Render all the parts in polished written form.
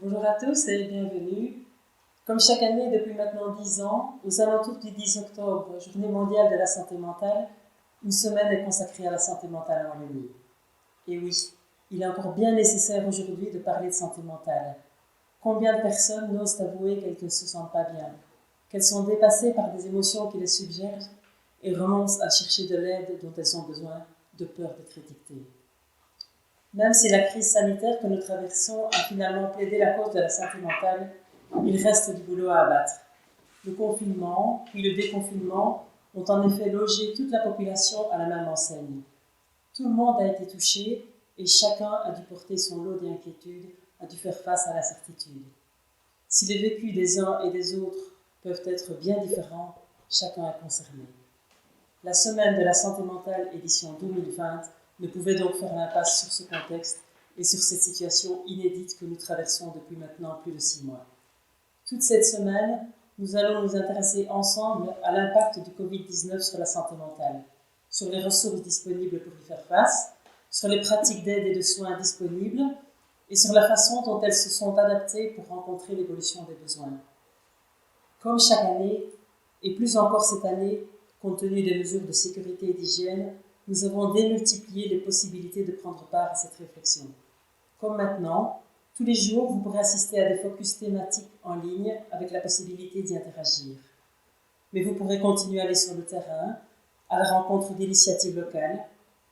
Bonjour à tous et bienvenue. Comme chaque année depuis maintenant 10 ans, aux alentours du 10 octobre, Journée mondiale de la santé mentale, une semaine est consacrée à la santé mentale en Wallonie. Et oui, il est encore bien nécessaire aujourd'hui de parler de santé mentale. Combien de personnes n'osent avouer qu'elles ne se sentent pas bien, qu'elles sont dépassées par des émotions qui les submergent et renoncent à chercher de l'aide dont elles ont besoin de peur d'être étiquetées. Même si la crise sanitaire que nous traversons a finalement plaidé la cause de la santé mentale, il reste du boulot à abattre. Le confinement, puis le déconfinement ont en effet logé toute la population à la même enseigne. Tout le monde a été touché et chacun a dû porter son lot d'inquiétudes, a dû faire face à l'incertitude. Si les vécus des uns et des autres peuvent être bien différents, chacun est concerné. La semaine de la santé mentale édition 2020 ne pouvait donc faire l'impasse sur ce contexte et sur cette situation inédite que nous traversons depuis maintenant plus de 6 mois. Toute cette semaine, nous allons nous intéresser ensemble à l'impact du Covid-19 sur la santé mentale, sur les ressources disponibles pour y faire face, sur les pratiques d'aide et de soins disponibles et sur la façon dont elles se sont adaptées pour rencontrer l'évolution des besoins. Comme chaque année, et plus encore cette année, compte tenu des mesures de sécurité et d'hygiène, nous avons démultiplié les possibilités de prendre part à cette réflexion. Comme maintenant, tous les jours, vous pourrez assister à des focus thématiques en ligne avec la possibilité d'y interagir. Mais vous pourrez continuer à aller sur le terrain, à la rencontre d'initiatives locales.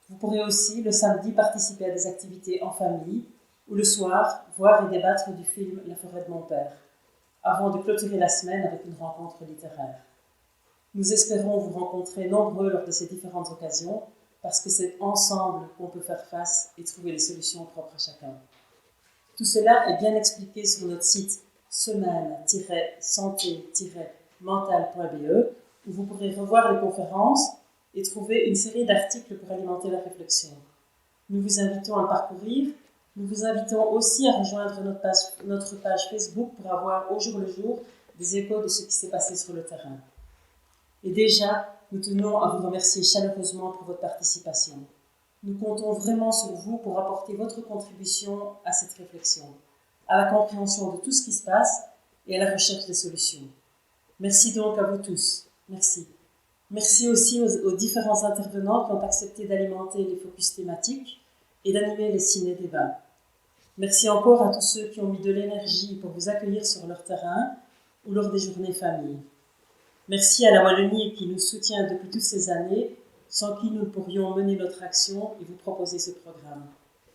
Vous pourrez aussi, le samedi, participer à des activités en famille ou le soir, voir et débattre du film La forêt de mon père, avant de clôturer la semaine avec une rencontre littéraire. Nous espérons vous rencontrer nombreux lors de ces différentes occasions, parce que c'est ensemble qu'on peut faire face et trouver les solutions propres à chacun. Tout cela est bien expliqué sur notre site semaine-santé-mentale.be, où vous pourrez revoir les conférences et trouver une série d'articles pour alimenter la réflexion. Nous vous invitons à le parcourir. Nous vous invitons aussi à rejoindre notre page Facebook pour avoir au jour le jour des échos de ce qui s'est passé sur le terrain. Et déjà, nous tenons à vous remercier chaleureusement pour votre participation. Nous comptons vraiment sur vous pour apporter votre contribution à cette réflexion, à la compréhension de tout ce qui se passe et à la recherche des solutions. Merci donc à vous tous. Merci. Merci aussi aux différents intervenants qui ont accepté d'alimenter les focus thématiques et d'animer les ciné-débats. Merci encore à tous ceux qui ont mis de l'énergie pour vous accueillir sur leur terrain ou lors des journées famille. Merci à la Wallonie qui nous soutient depuis toutes ces années, sans qui nous pourrions mener notre action et vous proposer ce programme.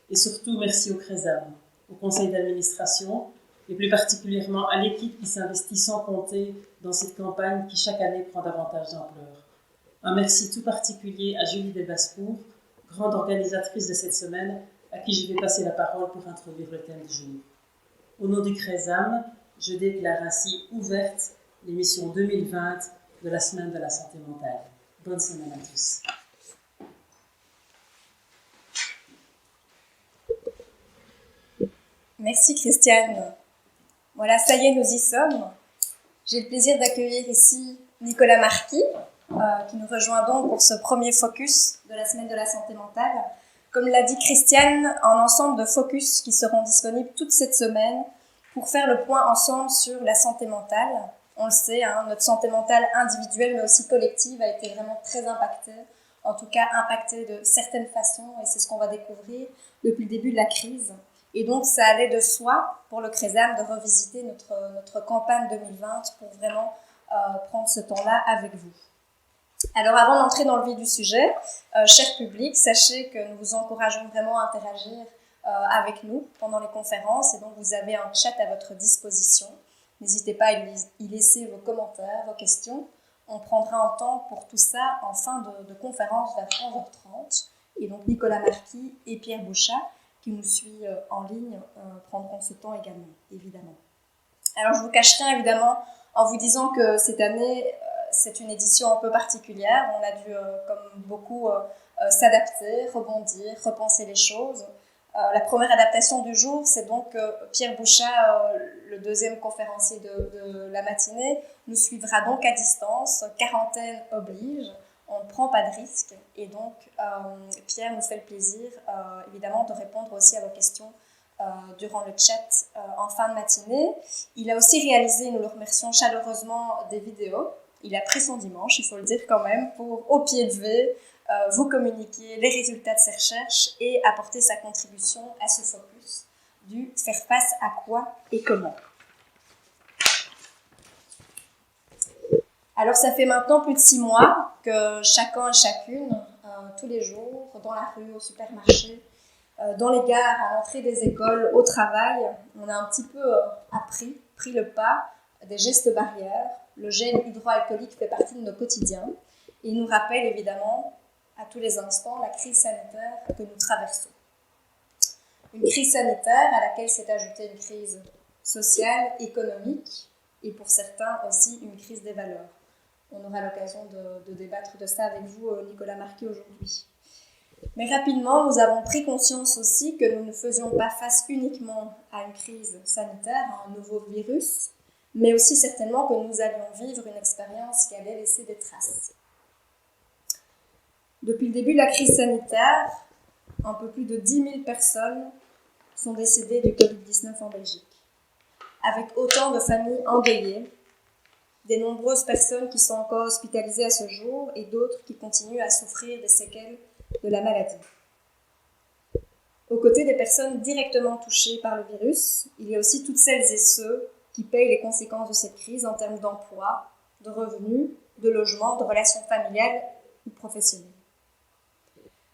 Et surtout, merci au CRESAM, au conseil d'administration, et plus particulièrement à l'équipe qui s'investit sans compter dans cette campagne qui chaque année prend davantage d'ampleur. Un merci tout particulier à Julie Delbascourt, grande organisatrice de cette semaine, à qui je vais passer la parole pour introduire le thème du jour. Au nom du CRESAM, je déclare ainsi ouverte l'émission 2020 de la Semaine de la santé mentale. Bonne semaine à tous. Merci Christiane. Voilà, ça y est, nous y sommes. J'ai le plaisir d'accueillir ici Nicolas Marquis, qui nous rejoint donc pour ce premier focus de la Semaine de la santé mentale. Comme l'a dit Christiane, un ensemble de focus qui seront disponibles toute cette semaine pour faire le point ensemble sur la santé mentale. On le sait, notre santé mentale individuelle mais aussi collective a été vraiment très impactée, en tout cas impactée de certaines façons, et c'est ce qu'on va découvrir depuis le début de la crise. Et donc ça allait de soi pour le CRESAM de revisiter notre campagne 2020 pour vraiment prendre ce temps-là avec vous. Alors avant d'entrer dans le vif du sujet, cher public, sachez que nous vous encourageons vraiment à interagir avec nous pendant les conférences, et donc vous avez un chat à votre disposition. N'hésitez pas à y laisser vos commentaires, vos questions. On prendra un temps pour tout ça en fin de conférence vers 11h30. Et donc Nicolas Marquis et Pierre Bouchat, qui nous suit en ligne, prendront ce temps également, évidemment. Alors je vous cacherai évidemment en vous disant que cette année, c'est une édition un peu particulière. On a dû, comme beaucoup, s'adapter, rebondir, repenser les choses. La première adaptation du jour, c'est donc Pierre Bouchat, le deuxième conférencier de la matinée, nous suivra donc à distance, quarantaine oblige, on ne prend pas de risque, et donc Pierre nous fait le plaisir évidemment de répondre aussi à vos questions durant le chat en fin de matinée. Il a aussi réalisé, nous le remercions chaleureusement, des vidéos. Il a pris son dimanche, il faut le dire quand même, pour, au pied levé, vous communiquer les résultats de ses recherches et apporter sa contribution à ce focus du faire face à quoi et comment. Alors ça fait maintenant plus de 6 mois que chacun et chacune, tous les jours, dans la rue, au supermarché, dans les gares, à l'entrée des écoles, au travail, on a un petit peu pris le pas des gestes barrières. Le gel hydroalcoolique fait partie de nos quotidiens et il nous rappelle évidemment à tous les instants la crise sanitaire que nous traversons. Une crise sanitaire à laquelle s'est ajoutée une crise sociale, économique et pour certains aussi une crise des valeurs. On aura l'occasion de débattre de ça avec vous, Nicolas Marquis, aujourd'hui. Mais rapidement, nous avons pris conscience aussi que nous ne faisions pas face uniquement à une crise sanitaire, à un nouveau virus, mais aussi certainement que nous allions vivre une expérience qui allait laisser des traces. Depuis le début de la crise sanitaire, un peu plus de 10 000 personnes sont décédées du Covid-19 en Belgique, avec autant de familles endeuillées, des nombreuses personnes qui sont encore hospitalisées à ce jour et d'autres qui continuent à souffrir des séquelles de la maladie. Aux côtés des personnes directement touchées par le virus, il y a aussi toutes celles et ceux qui payent les conséquences de cette crise en termes d'emploi, de revenus, de logement, de relations familiales ou professionnelles.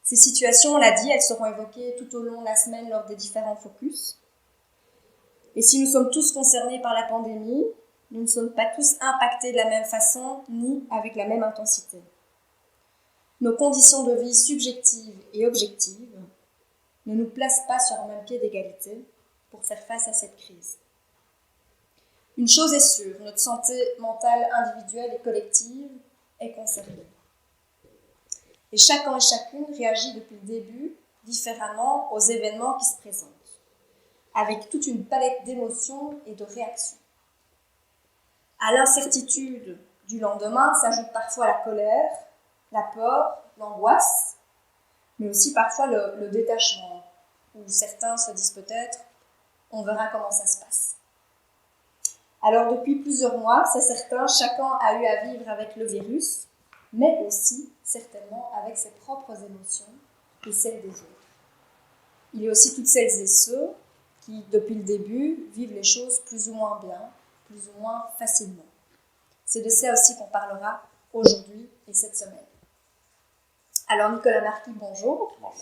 Ces situations, on l'a dit, elles seront évoquées tout au long de la semaine lors des différents focus. Et si nous sommes tous concernés par la pandémie, nous ne sommes pas tous impactés de la même façon ni avec la même intensité. Nos conditions de vie subjectives et objectives ne nous placent pas sur un même pied d'égalité pour faire face à cette crise. Une chose est sûre, notre santé mentale individuelle et collective est concernée. Et chacun et chacune réagit depuis le début différemment aux événements qui se présentent, avec toute une palette d'émotions et de réactions. À l'incertitude du lendemain s'ajoute parfois la colère, la peur, l'angoisse, mais aussi parfois le détachement, où certains se disent peut-être « on verra comment ça se passe ». Alors depuis plusieurs mois, c'est certain, chacun a eu à vivre avec le virus, mais aussi certainement avec ses propres émotions et celles des autres. Il y a aussi toutes celles et ceux qui, depuis le début, vivent les choses plus ou moins bien, plus ou moins facilement. C'est de ça aussi qu'on parlera aujourd'hui et cette semaine. Alors Nicolas Marquis, bonjour. Bonjour.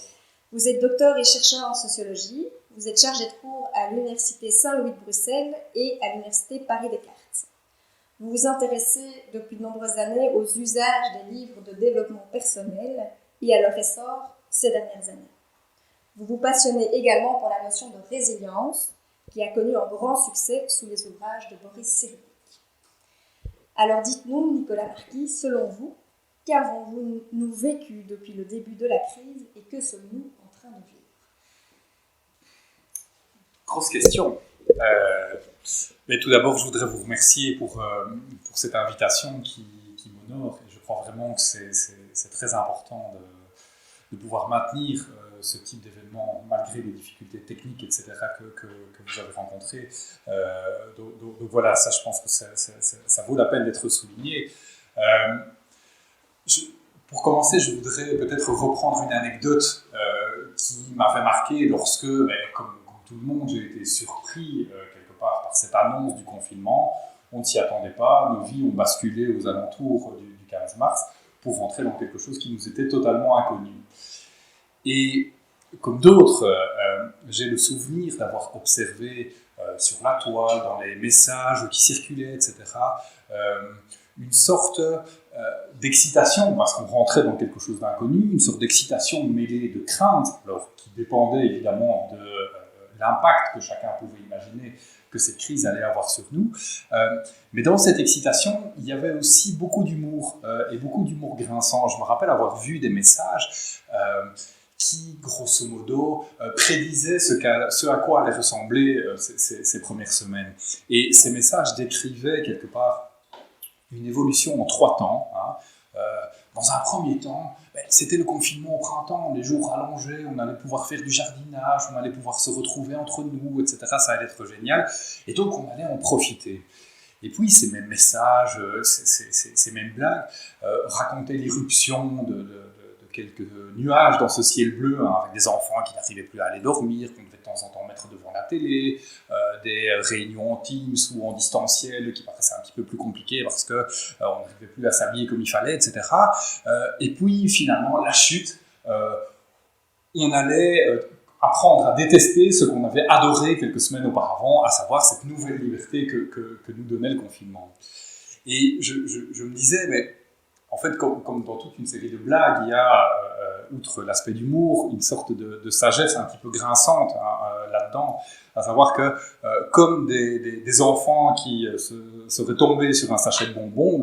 Vous êtes docteur et chercheur en sociologie. Vous êtes chargé de cours à l'Université Saint-Louis de Bruxelles et à l'Université Paris-Descartes. Vous vous intéressez depuis de nombreuses années aux usages des livres de développement personnel et à leur essor ces dernières années. Vous vous passionnez également pour la notion de résilience qui a connu un grand succès sous les ouvrages de Boris Cyrulnik. Alors dites-nous, Nicolas Marquis, selon vous, qu'avons-nous vécu depuis le début de la crise et que sommes-nous en train de vivre? Grosse question. Mais tout d'abord, je voudrais vous remercier pour cette invitation qui m'honore. Et je crois vraiment que c'est très important de pouvoir maintenir ce type d'événement malgré les difficultés techniques, etc., que vous avez rencontrées. Donc voilà, ça, je pense que ça vaut la peine d'être souligné. Pour commencer, je voudrais peut-être reprendre une anecdote qui m'avait marqué lorsque, comme tout le monde, j'ai été surpris quelque part par cette annonce du confinement. On ne s'y attendait pas, nos vies ont basculé aux alentours du 15 mars pour rentrer dans quelque chose qui nous était totalement inconnu. Et comme d'autres, j'ai le souvenir d'avoir observé sur la toile, dans les messages qui circulaient, etc., une sorte d'excitation, parce qu'on rentrait dans quelque chose d'inconnu, une sorte d'excitation mêlée de crainte, alors qui dépendait évidemment de l'impact que chacun pouvait imaginer que cette crise allait avoir sur nous. Mais dans cette excitation, il y avait aussi beaucoup d'humour, et beaucoup d'humour grinçant. Je me rappelle avoir vu des messages qui, grosso modo, prédisaient ce à quoi allaient ressembler ces premières semaines. Et ces messages décrivaient quelque part une évolution en 3 temps. Dans un premier temps, c'était le confinement au printemps, les jours rallongés, on allait pouvoir faire du jardinage, on allait pouvoir se retrouver entre nous, etc. Ça allait être génial. Et donc, on allait en profiter. Et puis, ces mêmes messages, ces mêmes blagues, racontaient l'irruption de quelques nuages dans ce ciel bleu, hein, avec des enfants qui n'arrivaient plus à aller dormir, qu'on devait de temps en temps mettre devant la télé, des réunions en Teams ou en distanciel qui paraissaient un petit peu plus compliquées parce qu'on n'arrivait plus à s'habiller comme il fallait, etc. Et puis, finalement, la chute, on allait apprendre à détester ce qu'on avait adoré quelques semaines auparavant, à savoir cette nouvelle liberté que nous donnait le confinement. Et je me disais, mais en fait, comme dans toute une série de blagues, il y a, outre l'aspect d'humour, une sorte de sagesse un petit peu grinçante là-dedans, à savoir que, comme des enfants qui seraient tombés sur un sachet de bonbons,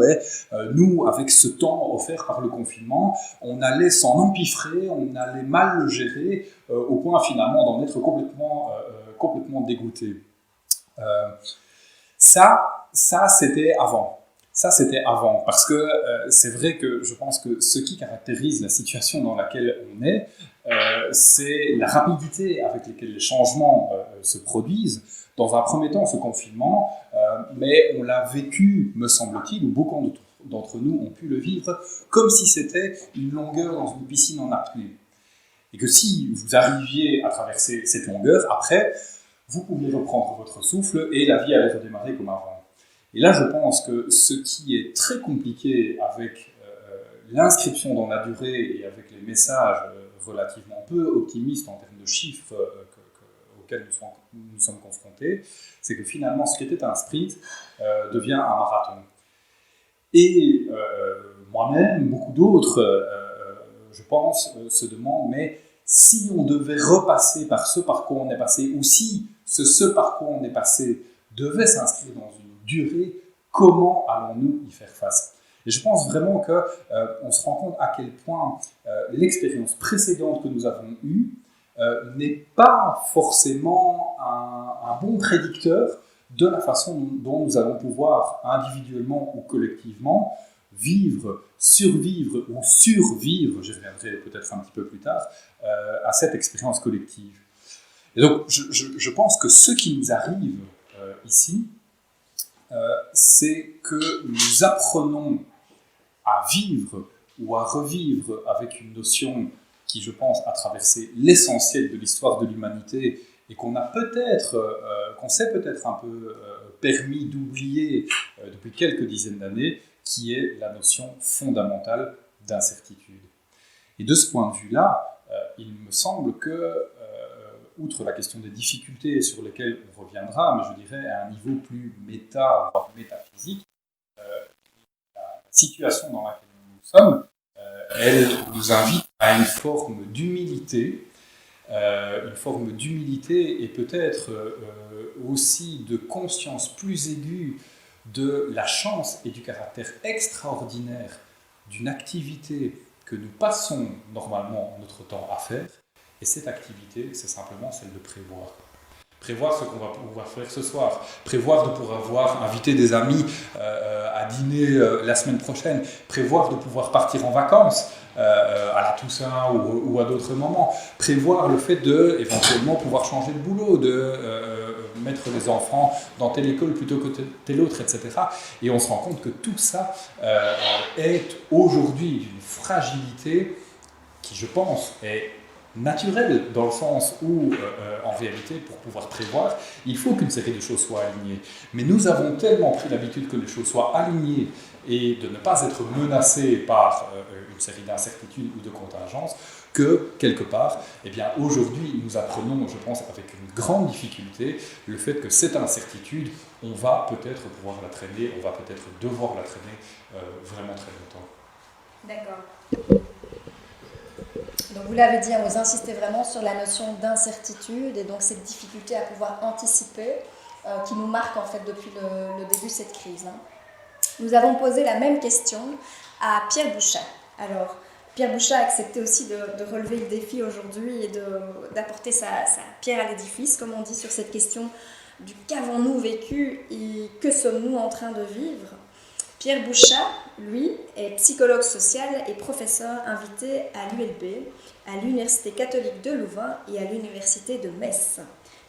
nous, avec ce temps offert par le confinement, on allait s'en empiffrer, on allait mal le gérer, au point finalement d'en être complètement dégoûté. Ça, c'était avant. Ça, c'était avant, parce que c'est vrai que je pense que ce qui caractérise la situation dans laquelle on est, c'est la rapidité avec laquelle les changements se produisent. Dans un premier temps, ce confinement, mais on l'a vécu, me semble-t-il, ou beaucoup d'entre nous ont pu le vivre, comme si c'était une longueur dans une piscine en apnée. Et que si vous arriviez à traverser cette longueur, après, vous pouviez reprendre votre souffle et la vie allait redémarrer comme avant. Et là, je pense que ce qui est très compliqué avec l'inscription dans la durée et avec les messages relativement peu optimistes en termes de chiffres auxquels nous sommes confrontés, c'est que finalement, ce qui était un sprint devient un marathon. Et moi-même, beaucoup d'autres, je pense, se demandent, mais si on devait repasser par ce par quoi on est passé, ou si ce par quoi on est passé devait s'inscrire dans une durée, comment allons-nous y faire face? Et je pense vraiment qu'on se rend compte à quel point l'expérience précédente que nous avons eue n'est pas forcément un bon prédicteur de la façon dont nous allons pouvoir, individuellement ou collectivement, vivre, survivre ou survivre, j'y reviendrai peut-être un petit peu plus tard, à cette expérience collective. Et donc, je pense que ce qui nous arrive ici, c'est que nous apprenons à vivre ou à revivre avec une notion qui, je pense, a traversé l'essentiel de l'histoire de l'humanité et qu'on s'est peut-être un peu permis d'oublier depuis quelques dizaines d'années, qui est la notion fondamentale d'incertitude. Et de ce point de vue-là, il me semble que outre la question des difficultés sur lesquelles on reviendra, mais je dirais à un niveau plus métaphysique, la situation dans laquelle nous sommes, elle nous invite à une forme d'humilité et peut-être aussi de conscience plus aiguë de la chance et du caractère extraordinaire d'une activité que nous passons normalement notre temps à faire. Et cette activité, c'est simplement celle de prévoir. Prévoir ce qu'on va pouvoir faire ce soir. Prévoir de pouvoir inviter des amis à dîner la semaine prochaine. Prévoir de pouvoir partir en vacances à la Toussaint ou à d'autres moments. Prévoir le fait de, éventuellement, pouvoir changer de boulot, de mettre les enfants dans telle école plutôt que telle autre, etc. Et on se rend compte que tout ça est aujourd'hui d'une fragilité qui, je pense, est naturel dans le sens où, en réalité, pour pouvoir prévoir, il faut qu'une série de choses soient alignées. Mais nous avons tellement pris l'habitude que les choses soient alignées et de ne pas être menacés par une série d'incertitudes ou de contingences que, quelque part, eh bien, aujourd'hui, nous apprenons, je pense, avec une grande difficulté, le fait que cette incertitude, on va peut-être pouvoir la traîner, on va peut-être devoir la traîner vraiment très longtemps. D'accord. Donc vous l'avez dit, vous insistez vraiment sur la notion d'incertitude et donc cette difficulté à pouvoir anticiper qui nous marque en fait depuis le début de cette crise. Nous avons posé la même question à Pierre Bouchat. Alors, Pierre Bouchat a accepté aussi de relever le défi aujourd'hui et d'apporter sa pierre à l'édifice, comme on dit, sur cette question du qu'avons-nous vécu et que sommes-nous en train de vivre. Pierre Bouchat, lui, est psychologue social et professeur invité à l'ULB, à l'Université catholique de Louvain et à l'Université de Metz.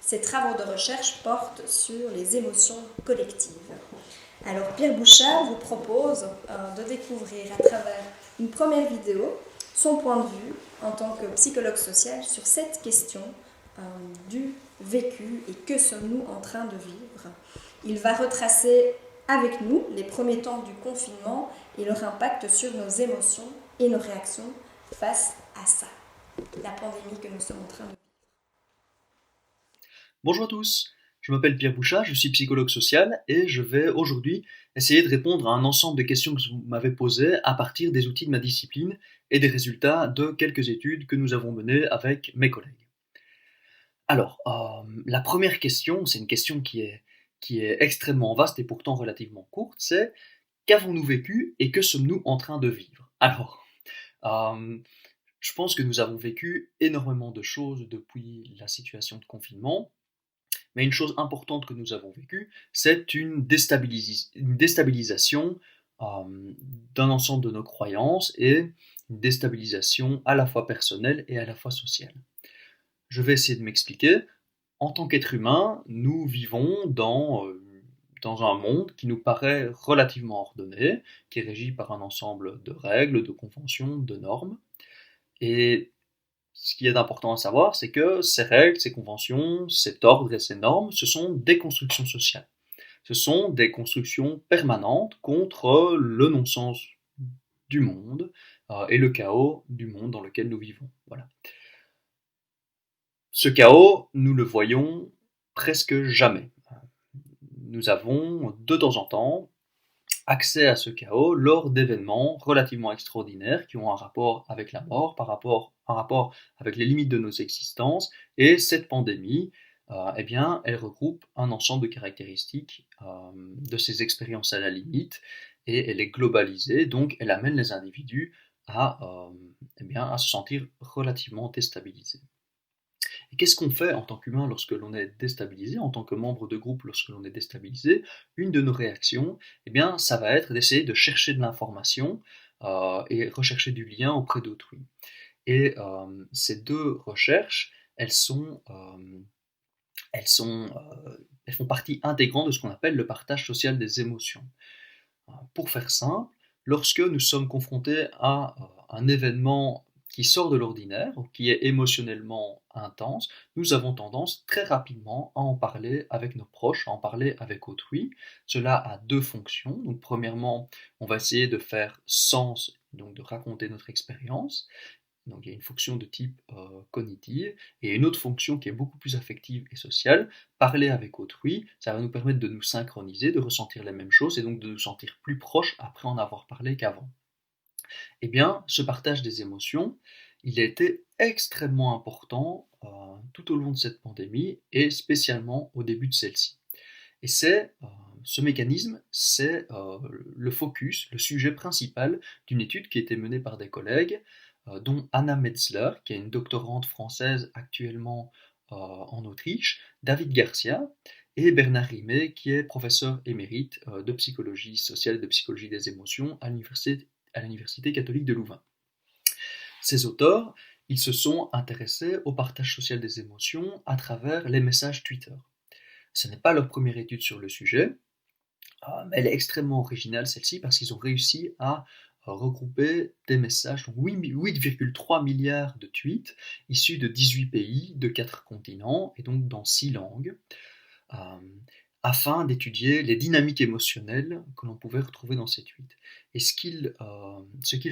Ses travaux de recherche portent sur les émotions collectives. Alors Pierre Bouchat vous propose de découvrir à travers une première vidéo son point de vue en tant que psychologue social sur cette question du vécu et que sommes-nous en train de vivre. Il va retracer avec nous les premiers temps du confinement et leur impact sur nos émotions et nos réactions face à ça, la pandémie que nous sommes en train de vivre. Bonjour à tous, je m'appelle Pierre Bouchat, je suis psychologue social et je vais aujourd'hui essayer de répondre à un ensemble de questions que vous m'avez posées à partir des outils de ma discipline et des résultats de quelques études que nous avons menées avec mes collègues. Alors, la première question, c'est une question qui est extrêmement vaste et pourtant relativement courte, c'est qu'avons-nous vécu et que sommes-nous en train de vivre? Alors, je pense que nous avons vécu énormément de choses depuis la situation de confinement, mais une chose importante que nous avons vécue, c'est une déstabilisation d'un ensemble de nos croyances et une déstabilisation à la fois personnelle et à la fois sociale. Je vais essayer de m'expliquer. En tant qu'être humain, nous vivons dans un monde qui nous paraît relativement ordonné, qui est régi par un ensemble de règles, de conventions, de normes. Et ce qui est important à savoir, c'est que ces règles, ces conventions, cet ordre et ces normes, ce sont des constructions sociales. Ce sont des constructions permanentes contre le non-sens du monde et le chaos du monde dans lequel nous vivons. Voilà. Ce chaos, nous le voyons presque jamais. Nous avons de temps en temps accès à ce chaos lors d'événements relativement extraordinaires qui ont un rapport avec la mort, un rapport avec les limites de nos existences. Et cette pandémie, elle regroupe un ensemble de caractéristiques de ces expériences à la limite et elle est globalisée, donc elle amène les individus à se sentir relativement déstabilisés. Et qu'est-ce qu'on fait en tant qu'humain lorsque l'on est déstabilisé, en tant que membre de groupe lorsque l'on est déstabilisé? Une de nos réactions, ça va être d'essayer de chercher de l'information et rechercher du lien auprès d'autrui. Et ces deux recherches, elles font partie intégrante de ce qu'on appelle le partage social des émotions. Pour faire simple, lorsque nous sommes confrontés à un événement qui sort de l'ordinaire, qui est émotionnellement intense, nous avons tendance très rapidement à en parler avec nos proches, à en parler avec autrui. Cela a deux fonctions. Donc, premièrement, on va essayer de faire sens, donc de raconter notre expérience. Donc, il y a une fonction de type cognitive et une autre fonction qui est beaucoup plus affective et sociale. Parler avec autrui, ça va nous permettre de nous synchroniser, de ressentir les mêmes choses et donc de nous sentir plus proches après en avoir parlé qu'avant. Eh bien, ce partage des émotions, il a été extrêmement important tout au long de cette pandémie et spécialement au début de celle-ci. Et ce mécanisme, c'est le focus, le sujet principal d'une étude qui a été menée par des collègues, dont Anna Metzler, qui est une doctorante française actuellement en Autriche, David Garcia et Bernard Rimet, qui est professeur émérite de psychologie sociale et de psychologie des émotions à l'Université catholique de Louvain. Ces auteurs, ils se sont intéressés au partage social des émotions à travers les messages Twitter. Ce n'est pas leur première étude sur le sujet, mais elle est extrêmement originale celle-ci parce qu'ils ont réussi à regrouper des messages, 8,3 milliards de tweets issus de 18 pays, de 4 continents et donc dans 6 langues, afin d'étudier les dynamiques émotionnelles que l'on pouvait retrouver dans ces tweets. Et ce qu'ils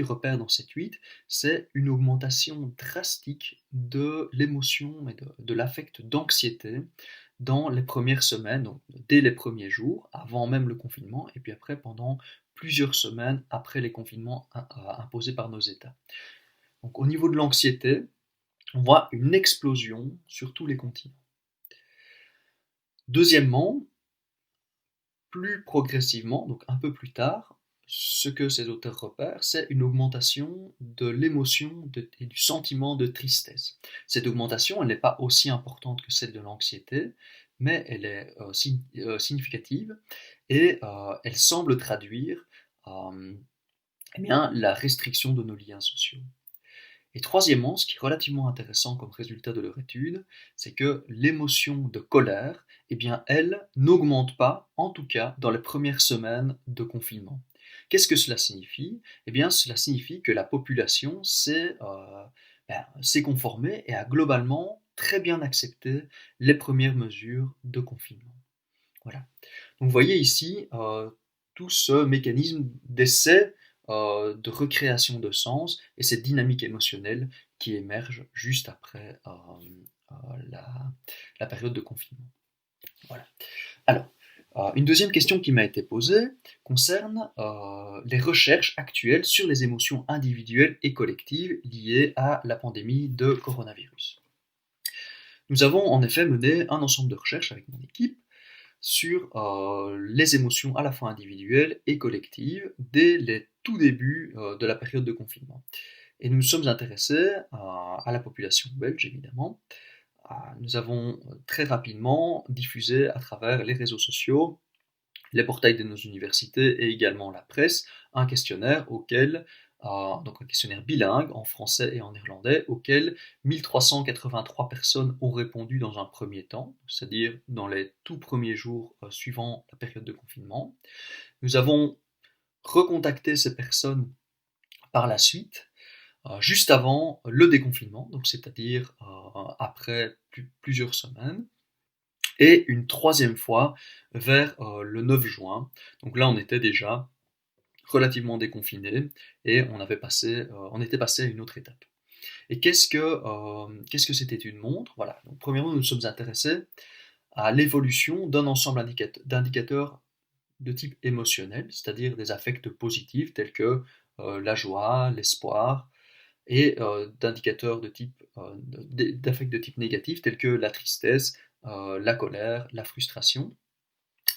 repèrent dans ces tweets, c'est une augmentation drastique de l'émotion et de l'affect d'anxiété dans les premières semaines, donc dès les premiers jours, avant même le confinement, et puis après pendant plusieurs semaines après les confinements imposés par nos États. Donc au niveau de l'anxiété, on voit une explosion sur tous les continents. Deuxièmement, plus progressivement, donc un peu plus tard, ce que ces auteurs repèrent, c'est une augmentation de l'émotion et du sentiment de tristesse. Cette augmentation, elle n'est pas aussi importante que celle de l'anxiété, mais elle est significative et elle semble traduire eh bien, la restriction de nos liens sociaux. Et troisièmement, ce qui est relativement intéressant comme résultat de leur étude, c'est que l'émotion de colère, eh bien, elle n'augmente pas, en tout cas dans les premières semaines de confinement. Qu'est-ce que cela signifie? Eh bien, cela signifie que la population s'est conformée et a globalement très bien accepté les premières mesures de confinement. Voilà. Donc vous voyez ici tout ce mécanisme d'essai de recréation de sens et cette dynamique émotionnelle qui émerge juste après la période de confinement. Voilà. Alors, une deuxième question qui m'a été posée concerne les recherches actuelles sur les émotions individuelles et collectives liées à la pandémie de coronavirus. Nous avons en effet mené un ensemble de recherches avec mon équipe sur les émotions à la fois individuelles et collectives dès les tout débuts de la période de confinement. Et nous nous sommes intéressés à la population belge, évidemment. Nous avons très rapidement diffusé à travers les réseaux sociaux, les portails de nos universités et également la presse, un questionnaire donc un questionnaire bilingue en français et en néerlandais, auquel 1383 personnes ont répondu dans un premier temps, c'est-à-dire dans les tout premiers jours suivant la période de confinement. Nous avons recontacté ces personnes par la suite, juste avant le déconfinement, donc c'est-à-dire après plusieurs semaines, et une troisième fois vers le 9 juin. Donc là, on était déjà relativement déconfiné et on était passé à une autre étape. Et qu'est-ce que cette étude montre? Voilà. Donc, premièrement, nous nous sommes intéressés à l'évolution d'un ensemble d'indicateurs de type émotionnel, c'est-à-dire des affects positifs tels que la joie, l'espoir, et d'indicateurs d'affects de type négatif tels que la tristesse, la colère, la frustration.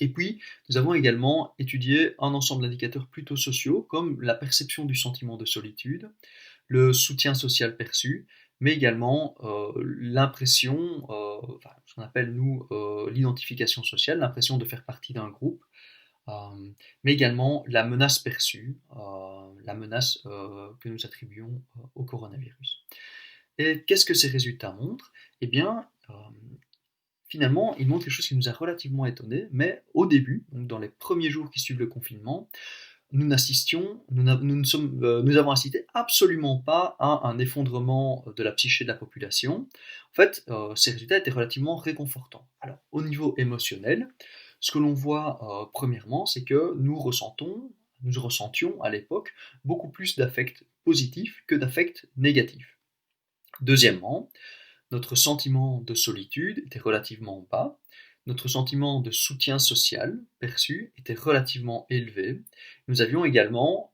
Et puis, nous avons également étudié un ensemble d'indicateurs plutôt sociaux, comme la perception du sentiment de solitude, le soutien social perçu, mais également l'impression, ce qu'on appelle nous l'identification sociale, l'impression de faire partie d'un groupe, mais également la menace perçue, la menace que nous attribuons au coronavirus. Et qu'est-ce que ces résultats montrent? Eh bien, finalement, ils montrent quelque chose qui nous a relativement étonnés, mais au début, donc dans les premiers jours qui suivent le confinement, nous avons assisté absolument pas à un effondrement de la psyché de la population. En fait, ces résultats étaient relativement réconfortants. Alors, au niveau émotionnel, ce que l'on voit premièrement, c'est que nous ressentions à l'époque beaucoup plus d'affects positifs que d'affects négatifs. Deuxièmement, notre sentiment de solitude était relativement bas, notre sentiment de soutien social perçu était relativement élevé. Nous avions également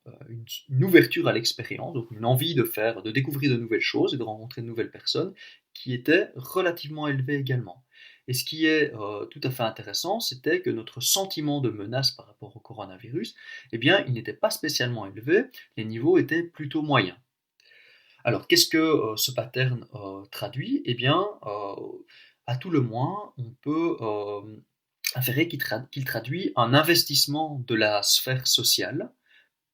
une ouverture à l'expérience, donc une envie de découvrir de nouvelles choses et de rencontrer de nouvelles personnes qui était relativement élevée également. Et ce qui est tout à fait intéressant, c'était que notre sentiment de menace par rapport au coronavirus, eh bien, il n'était pas spécialement élevé, les niveaux étaient plutôt moyens. Alors, qu'est-ce que ce pattern traduit? Eh bien, à tout le moins, on peut inférer qu'il traduit un investissement de la sphère sociale,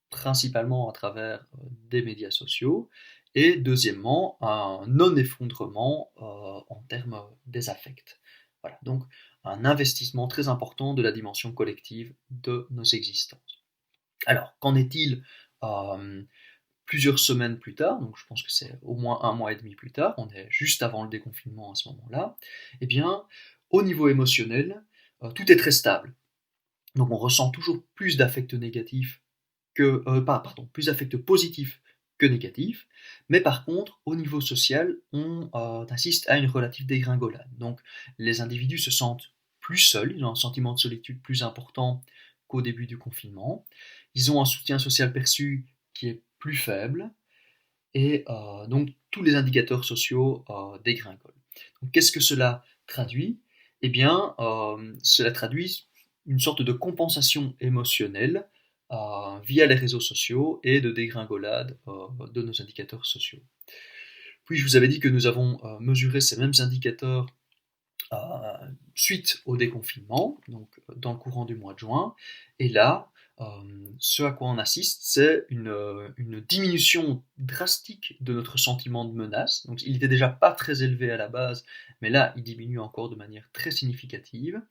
principalement à travers des médias sociaux, et deuxièmement, un non-effondrement en termes des affects. Voilà, donc un investissement très important de la dimension collective de nos existences. Alors, qu'en est-il plusieurs semaines plus tard, donc je pense que c'est au moins 1 mois et demi plus tard, on est juste avant le déconfinement à ce moment-là, eh bien, au niveau émotionnel, tout est très stable. Donc on ressent toujours plus d'affects négatifs plus d'affects positifs que négatifs, mais par contre, au niveau social, on assiste à une relative dégringolade. Donc les individus se sentent plus seuls, ils ont un sentiment de solitude plus important qu'au début du confinement, ils ont un soutien social perçu qui est plus faible, et donc tous les indicateurs sociaux dégringolent. Donc, qu'est-ce que cela traduit? Eh bien, cela traduit une sorte de compensation émotionnelle via les réseaux sociaux et de dégringolade de nos indicateurs sociaux. Puis je vous avais dit que nous avons mesuré ces mêmes indicateurs suite au déconfinement, donc dans le courant du mois de juin, et là, ce à quoi on assiste, c'est une diminution drastique de notre sentiment de menace. Donc, il n'était déjà pas très élevé à la base, mais là, il diminue encore de manière très significative.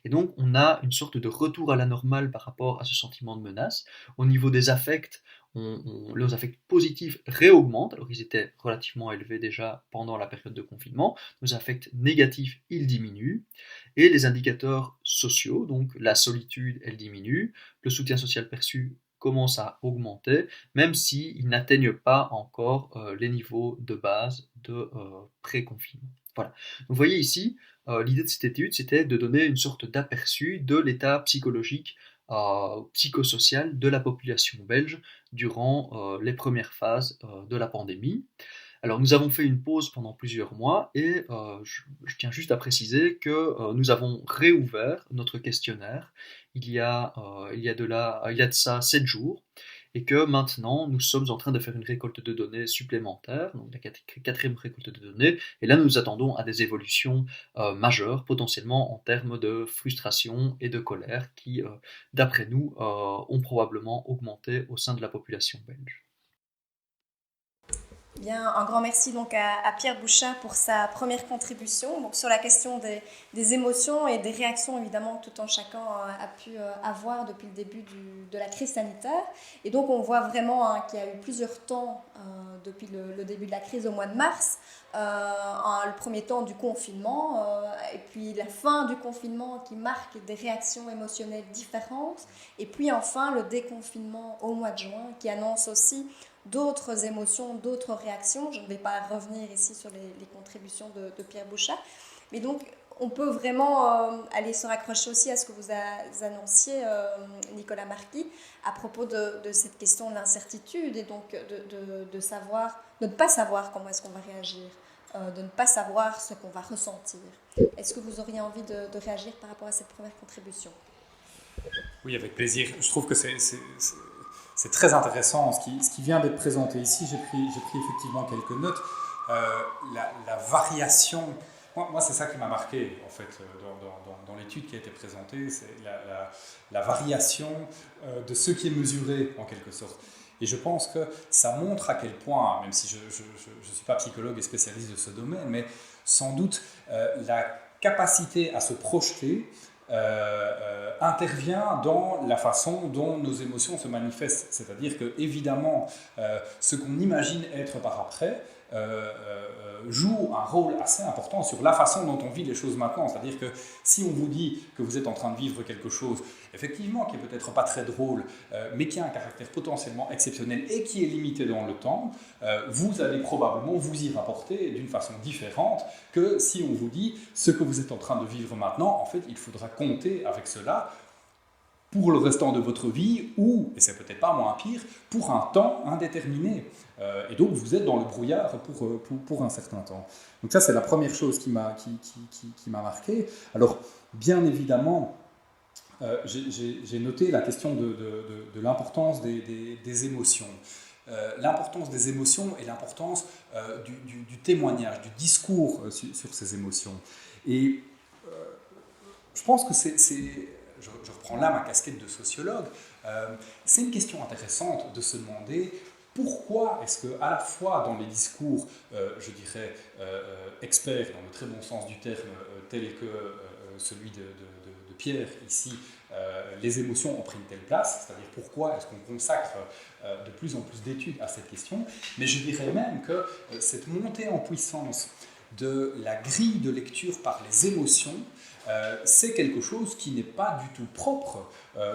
Et donc, on a une sorte de retour à la normale par rapport à ce sentiment de menace. Au niveau des affects, les affects positifs réaugmentent, alors ils étaient relativement élevés déjà pendant la période de confinement. Nos affects négatifs, ils diminuent. Et les indicateurs sociaux, donc la solitude, elle diminue, le soutien social perçu commence à augmenter, même s'ils n'atteignent pas encore les niveaux de base de pré-confinement. Voilà. Donc, vous voyez ici, l'idée de cette étude, c'était de donner une sorte d'aperçu de l'état psychologique, psychosocial de la population belge durant les premières phases de la pandémie. Alors nous avons fait une pause pendant plusieurs mois et je tiens juste à préciser que nous avons réouvert notre questionnaire il y a de ça 7 jours et que maintenant nous sommes en train de faire une récolte de données supplémentaire, donc la quatrième récolte de données, et là nous attendons à des évolutions majeures potentiellement en termes de frustration et de colère qui, d'après nous, ont probablement augmenté au sein de la population belge. Bien, un grand merci donc à Pierre Bouchat pour sa première contribution donc sur la question des émotions et des réactions évidemment que tout un chacun a pu avoir depuis le début de la crise sanitaire. Et donc on voit vraiment qu'il y a eu plusieurs temps depuis le début de la crise au mois de mars. Le premier temps du confinement et puis la fin du confinement qui marque des réactions émotionnelles différentes. Et puis enfin le déconfinement au mois de juin qui annonce aussi d'autres émotions, d'autres réactions. Je ne vais pas revenir ici sur les contributions de Pierre Bouchat. Mais donc, on peut vraiment aller se raccrocher aussi à ce que vous annonciez, Nicolas Marquis, à propos de cette question de l'incertitude et donc de ne pas savoir comment est-ce qu'on va réagir, de ne pas savoir ce qu'on va ressentir. Est-ce que vous auriez envie de réagir par rapport à cette première contribution ? Oui, avec plaisir. Je trouve que c'est très intéressant ce qui vient d'être présenté ici. J'ai pris effectivement quelques notes. La variation, moi c'est ça qui m'a marqué en fait dans l'étude qui a été présentée, c'est la variation de ce qui est mesuré en quelque sorte. Et je pense que ça montre à quel point, même si je ne suis pas psychologue et spécialiste de ce domaine, mais sans doute la capacité à se projeter intervient dans la façon dont nos émotions se manifestent. C'est-à-dire que, évidemment, ce qu'on imagine être par après joue un rôle assez important sur la façon dont on vit les choses maintenant. C'est-à-dire que si on vous dit que vous êtes en train de vivre quelque chose, effectivement, qui n'est peut-être pas très drôle, mais qui a un caractère potentiellement exceptionnel et qui est limité dans le temps, vous allez probablement vous y rapporter d'une façon différente que si on vous dit ce que vous êtes en train de vivre maintenant, en fait, il faudra compter avec cela pour le restant de votre vie ou, et c'est peut-être pas moins pire, pour un temps indéterminé. Et donc vous êtes dans le brouillard pour un certain temps. Donc ça c'est la première chose qui m'a marqué. Alors bien évidemment, j'ai noté la question de l'importance des émotions. L'importance des émotions et l'importance du témoignage, du discours sur ces émotions. Et je pense que je reprends là ma casquette de sociologue, c'est une question intéressante de se demander pourquoi est-ce qu'à la fois dans les discours, je dirais, experts, dans le très bon sens du terme, tel que celui de Pierre ici, les émotions ont pris une telle place, c'est-à-dire pourquoi est-ce qu'on consacre de plus en plus d'études à cette question, mais je dirais même que cette montée en puissance de la grille de lecture par les émotions, c'est quelque chose qui n'est pas du tout propre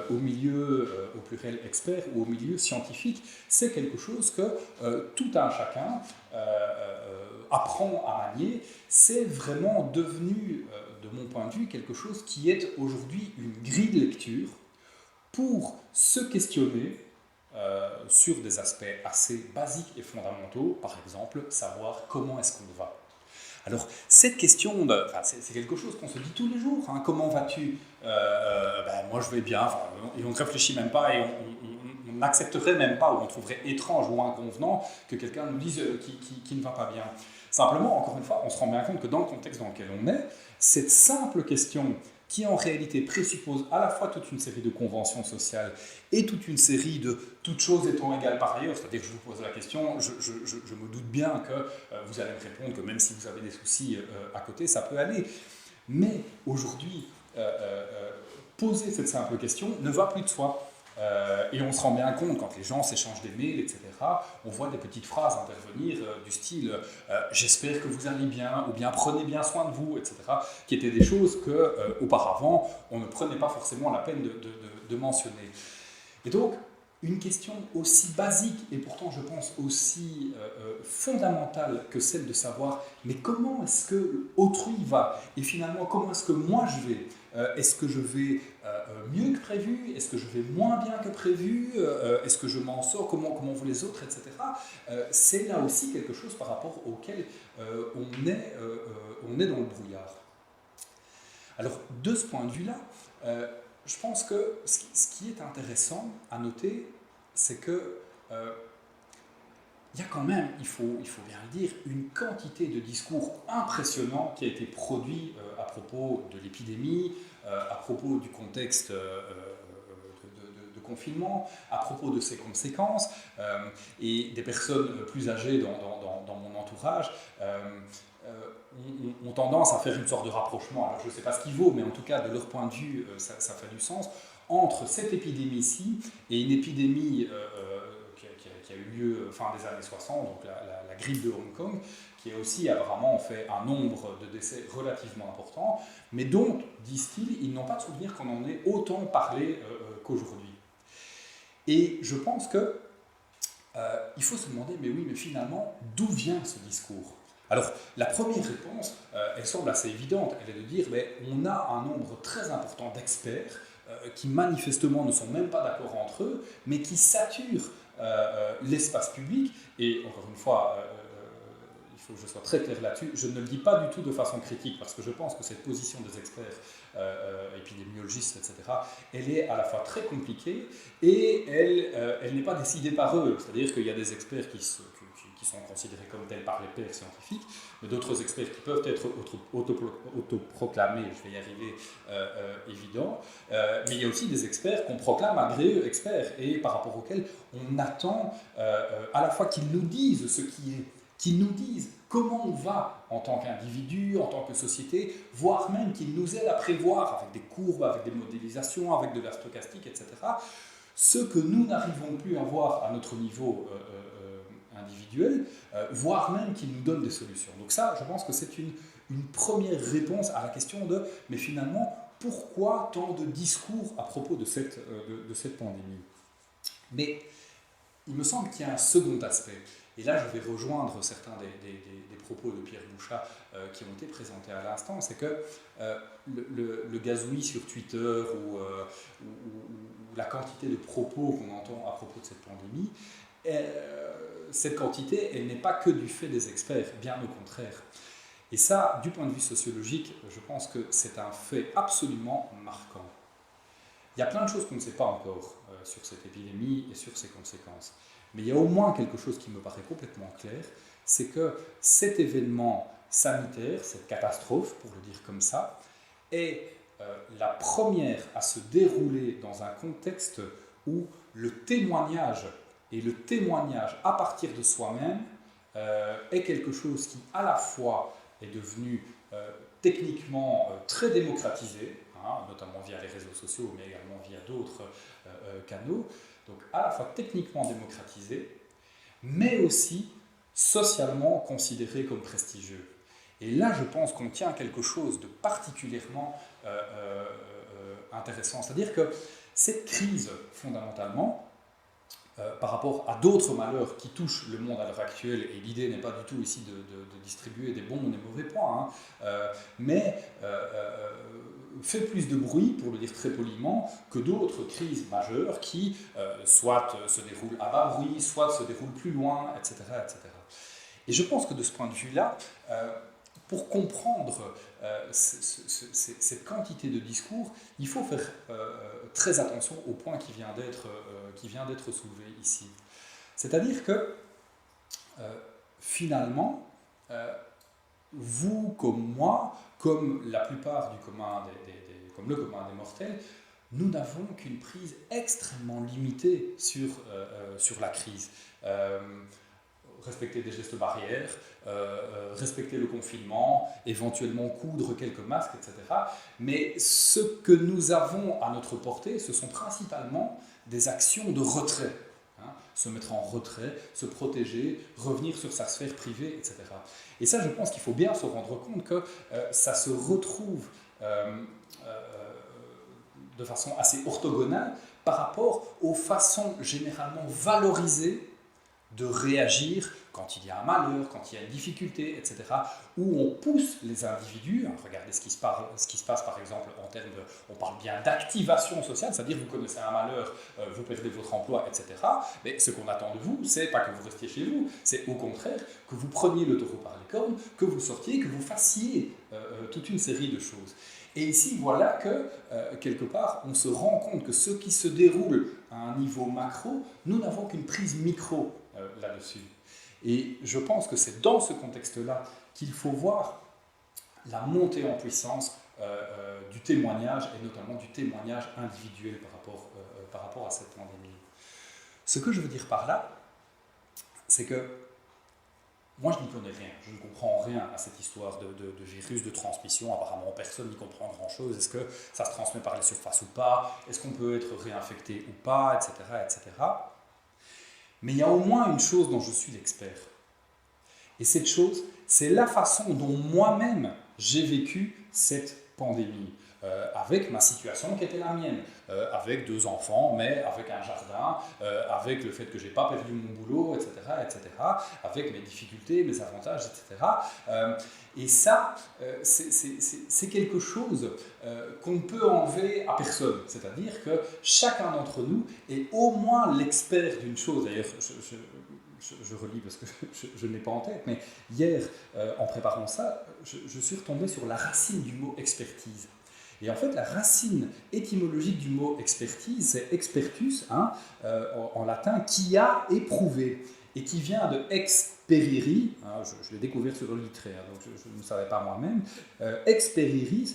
au milieu, au pluriel expert ou au milieu scientifique. C'est quelque chose que tout un chacun apprend à manier. C'est vraiment devenu, de mon point de vue, quelque chose qui est aujourd'hui une grille de lecture pour se questionner sur des aspects assez basiques et fondamentaux, par exemple, savoir comment est-ce qu'on va. Alors, cette question, c'est quelque chose qu'on se dit tous les jours. Hein. Comment vas-tu ? Moi, je vais bien. Et on ne réfléchit même pas et on n'accepterait même pas ou on trouverait étrange ou inconvenant que quelqu'un nous dise qui ne va pas bien. Simplement, encore une fois, on se rend bien compte que dans le contexte dans lequel on est, cette simple question qui en réalité présuppose à la fois toute une série de conventions sociales et toute une série de toutes choses étant égales par ailleurs, c'est-à-dire que je vous pose la question, je me doute bien que vous allez me répondre que même si vous avez des soucis à côté, ça peut aller. Mais aujourd'hui, poser cette simple question ne va plus de soi. Et on se rend bien compte quand les gens s'échangent des mails, etc. On voit des petites phrases intervenir du style j'espère que vous allez bien, ou bien prenez bien soin de vous, etc. Qui étaient des choses que auparavant on ne prenait pas forcément la peine de mentionner. Et donc une question aussi basique et pourtant je pense aussi fondamentale que celle de savoir mais comment est-ce que autrui va et finalement comment est-ce que moi je vais. Est-ce que je vais mieux que prévu? Est-ce que je vais moins bien que prévu? Est-ce que je m'en sors? Comment vont les autres, etc. C'est là aussi quelque chose par rapport auquel on est dans le brouillard. Alors, de ce point de vue-là, je pense que ce qui est intéressant à noter, c'est que il y a quand même, il faut bien le dire, une quantité de discours impressionnants qui a été produit à propos de l'épidémie, à propos du contexte de confinement, à propos de ses conséquences, et des personnes plus âgées dans mon entourage ont tendance à faire une sorte de rapprochement. Alors je ne sais pas ce qu'il vaut, mais en tout cas, de leur point de vue, ça fait du sens, entre cette épidémie-ci et une épidémie qui a eu lieu fin des années 60, donc la grippe de Hong Kong, qui a aussi apparemment fait un nombre de décès relativement important, mais dont, disent-ils, ils n'ont pas de souvenir qu'on en ait autant parlé qu'aujourd'hui. Et je pense que il faut se demander, mais oui, mais finalement, d'où vient ce discours? Alors, la première réponse, elle semble assez évidente, elle est de dire, mais on a un nombre très important d'experts qui manifestement ne sont même pas d'accord entre eux, mais qui saturent l'espace public, et encore une fois, il faut que je sois très clair là-dessus, je ne le dis pas du tout de façon critique, parce que je pense que cette position des experts épidémiologistes, etc., elle est à la fois très compliquée, et elle n'est pas décidée par eux, c'est-à-dire qu'il y a des experts qui sont considérés comme tels par les pairs scientifiques, mais d'autres experts qui peuvent être autoproclamés, je vais y arriver, évident, mais il y a aussi des experts qu'on proclame malgré eux experts, et par rapport auxquels on attend à la fois qu'ils nous disent ce qui est, qu'ils nous disent comment on va en tant qu'individu, en tant que société, voire même qu'ils nous aident à prévoir avec des courbes, avec des modélisations, avec de la stochastique, etc., ce que nous n'arrivons plus à voir à notre niveau individuel, voire même qu'ils nous donnent des solutions. Donc ça, je pense que c'est une première réponse à la question de, mais finalement, pourquoi tant de discours à propos de cette pandémie? Mais il me semble qu'il y a un second aspect. Et là, je vais rejoindre certains des propos de Pierre Bouchat qui ont été présentés à l'instant, c'est que le gazouillis sur Twitter ou la quantité de propos qu'on entend à propos de cette pandémie, cette quantité, elle n'est pas que du fait des experts, bien au contraire. Et ça, du point de vue sociologique, je pense que c'est un fait absolument marquant. Il y a plein de choses qu'on ne sait pas encore sur cette épidémie et sur ses conséquences. Mais il y a au moins quelque chose qui me paraît complètement clair, c'est que cet événement sanitaire, cette catastrophe, pour le dire comme ça, est la première à se dérouler dans un contexte où le témoignage et le témoignage à partir de soi-même est quelque chose qui, à la fois, est devenu techniquement très démocratisé, notamment via les réseaux sociaux, mais également via d'autres canaux, donc à la fois techniquement démocratisé, mais aussi socialement considéré comme prestigieux. Et là, je pense qu'on tient à quelque chose de particulièrement intéressant. C'est-à-dire que cette crise, fondamentalement, par rapport à d'autres malheurs qui touchent le monde à l'heure actuelle, et l'idée n'est pas du tout ici de distribuer des bons ou des mauvais points, mais fait plus de bruit, pour le dire très poliment, que d'autres crises majeures qui soit se déroulent à bas bruit, soit se déroulent plus loin, etc., etc. Et je pense que de ce point de vue-là, pour comprendre cette quantité de discours, il faut faire très attention au point qui vient d'être soulevé ici. C'est-à-dire que, finalement, vous comme moi, comme la plupart du commun comme le commun des mortels, nous n'avons qu'une prise extrêmement limitée sur la crise. Respecter des gestes barrières, respecter le confinement, éventuellement coudre quelques masques, etc. Mais ce que nous avons à notre portée, ce sont principalement des actions de retrait. Se mettre en retrait, se protéger, revenir sur sa sphère privée, etc. Et ça, je pense qu'il faut bien se rendre compte que ça se retrouve de façon assez orthogonale par rapport aux façons généralement valorisées de réagir quand il y a un malheur, quand il y a une difficulté, etc., où on pousse les individus. Regardez ce qui se passe par exemple en termes de, on parle bien d'activation sociale, c'est-à-dire vous connaissez un malheur, vous perdez votre emploi, etc. Mais ce qu'on attend de vous, c'est pas que vous restiez chez vous, c'est au contraire que vous preniez le taureau par les cornes, que vous sortiez, que vous fassiez toute une série de choses. Et ici, voilà que, quelque part, on se rend compte que ce qui se déroule à un niveau macro, nous n'avons qu'une prise micro là-dessus. Et je pense que c'est dans ce contexte-là qu'il faut voir la montée en puissance du témoignage, et notamment du témoignage individuel par rapport à cette pandémie. Ce que je veux dire par là, c'est que moi, je n'y connais rien, je ne comprends rien à cette histoire de virus, de transmission. Apparemment, personne n'y comprend grand-chose. Est-ce que ça se transmet par les surfaces ou pas? Est-ce qu'on peut être réinfecté ou pas, etc., etc. Mais il y a au moins une chose dont je suis l'expert. Et cette chose, c'est la façon dont moi-même j'ai vécu cette pandémie. Avec ma situation qui était la mienne, avec 2 enfants, mais avec un jardin, avec le fait que je n'ai pas perdu mon boulot, etc., etc., avec mes difficultés, mes avantages, etc. Et ça, c'est quelque chose qu'on ne peut enlever à personne. C'est-à-dire que chacun d'entre nous est au moins l'expert d'une chose. D'ailleurs, je relis parce que je ne l'ai pas en tête, mais hier, en préparant ça, je suis retombé sur la racine du mot expertise. Et en fait, la racine étymologique du mot expertise, c'est expertus, en latin, qui a éprouvé, et qui vient de experiri, je l'ai découvert sur le littéraire, donc je ne savais pas moi-même, experiri,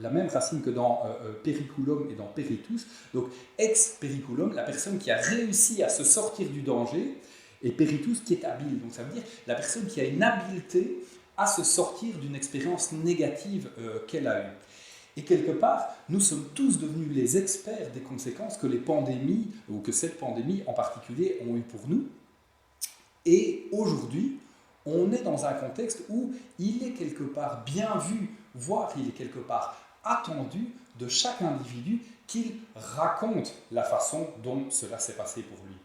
la même racine que dans periculum et dans peritus, donc ex-periculum, la personne qui a réussi à se sortir du danger, et peritus qui est habile, donc ça veut dire la personne qui a une habileté à se sortir d'une expérience négative qu'elle a eue. Et quelque part, nous sommes tous devenus les experts des conséquences que les pandémies, ou que cette pandémie en particulier, ont eues pour nous. Et aujourd'hui, on est dans un contexte où il est quelque part bien vu, voire il est quelque part attendu de chaque individu qu'il raconte la façon dont cela s'est passé pour lui.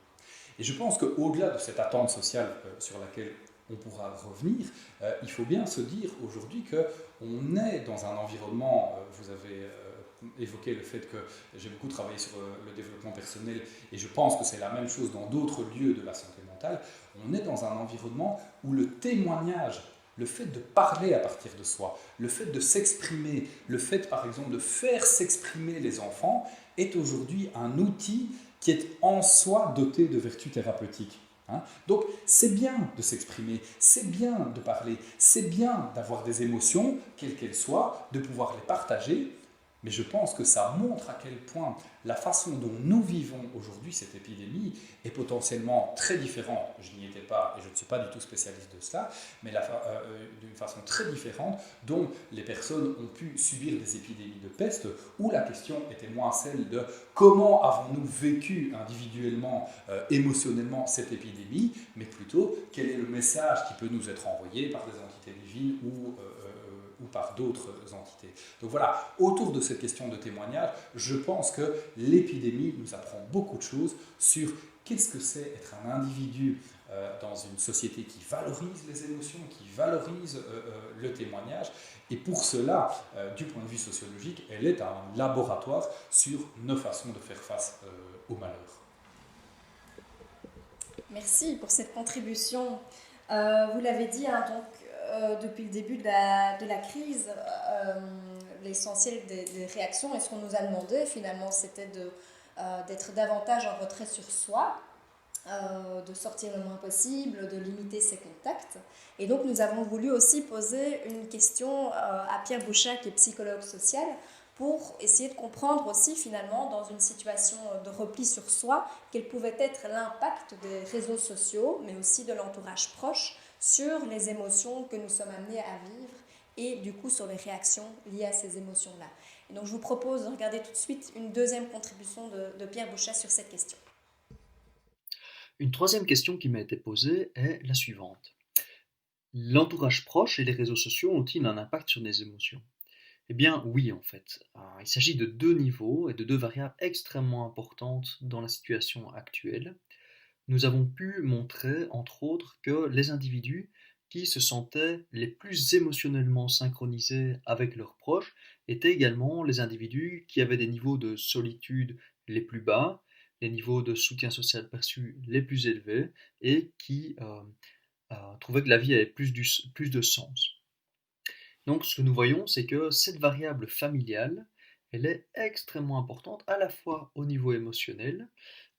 Et je pense qu'au-delà de cette attente sociale sur laquelle on pourra revenir, il faut bien se dire aujourd'hui qu'on est dans un environnement, vous avez évoqué le fait que j'ai beaucoup travaillé sur le développement personnel, et je pense que c'est la même chose dans d'autres lieux de la santé mentale, on est dans un environnement où le témoignage, le fait de parler à partir de soi, le fait de s'exprimer, le fait par exemple de faire s'exprimer les enfants, est aujourd'hui un outil qui est en soi doté de vertus thérapeutiques. Donc c'est bien de s'exprimer, c'est bien de parler, c'est bien d'avoir des émotions, quelles qu'elles soient, de pouvoir les partager, mais je pense que ça montre à quel point la façon dont nous vivons aujourd'hui cette épidémie est potentiellement très différente. Je n'y étais pas et je ne suis pas du tout spécialiste de cela, mais d'une façon très différente dont les personnes ont pu subir des épidémies de peste, où la question était moins celle de comment avons-nous vécu individuellement, émotionnellement cette épidémie, mais plutôt quel est le message qui peut nous être envoyé par des entités divines ou par d'autres entités. Donc voilà, autour de cette question de témoignage, je pense que l'épidémie nous apprend beaucoup de choses sur qu'est-ce que c'est être un individu dans une société qui valorise les émotions, qui valorise le témoignage. Et pour cela, du point de vue sociologique, elle est un laboratoire sur nos façons de faire face au malheur. Merci pour cette contribution. Vous l'avez dit, donc, depuis le début de la crise, l'essentiel des réactions, et ce qu'on nous a demandé finalement, c'était d'être davantage en retrait sur soi, de sortir le moins possible, de limiter ses contacts. Et donc nous avons voulu aussi poser une question à Pierre Bouchat, qui est psychologue social, pour essayer de comprendre aussi finalement dans une situation de repli sur soi quel pouvait être l'impact des réseaux sociaux mais aussi de l'entourage proche sur les émotions que nous sommes amenés à vivre et du coup sur les réactions liées à ces émotions-là. Et donc je vous propose de regarder tout de suite une deuxième contribution de Pierre Bouchat sur cette question. Une troisième question qui m'a été posée est la suivante. L'entourage proche et les réseaux sociaux ont-ils un impact sur les émotions? Eh bien oui en fait. Il s'agit de deux niveaux et de deux variables extrêmement importantes dans la situation actuelle. Nous avons pu montrer, entre autres, que les individus qui se sentaient les plus émotionnellement synchronisés avec leurs proches étaient également les individus qui avaient des niveaux de solitude les plus bas, les niveaux de soutien social perçu les plus élevés et qui trouvaient que la vie avait plus de sens. Donc ce que nous voyons, c'est que cette variable familiale, elle est extrêmement importante à la fois au niveau émotionnel,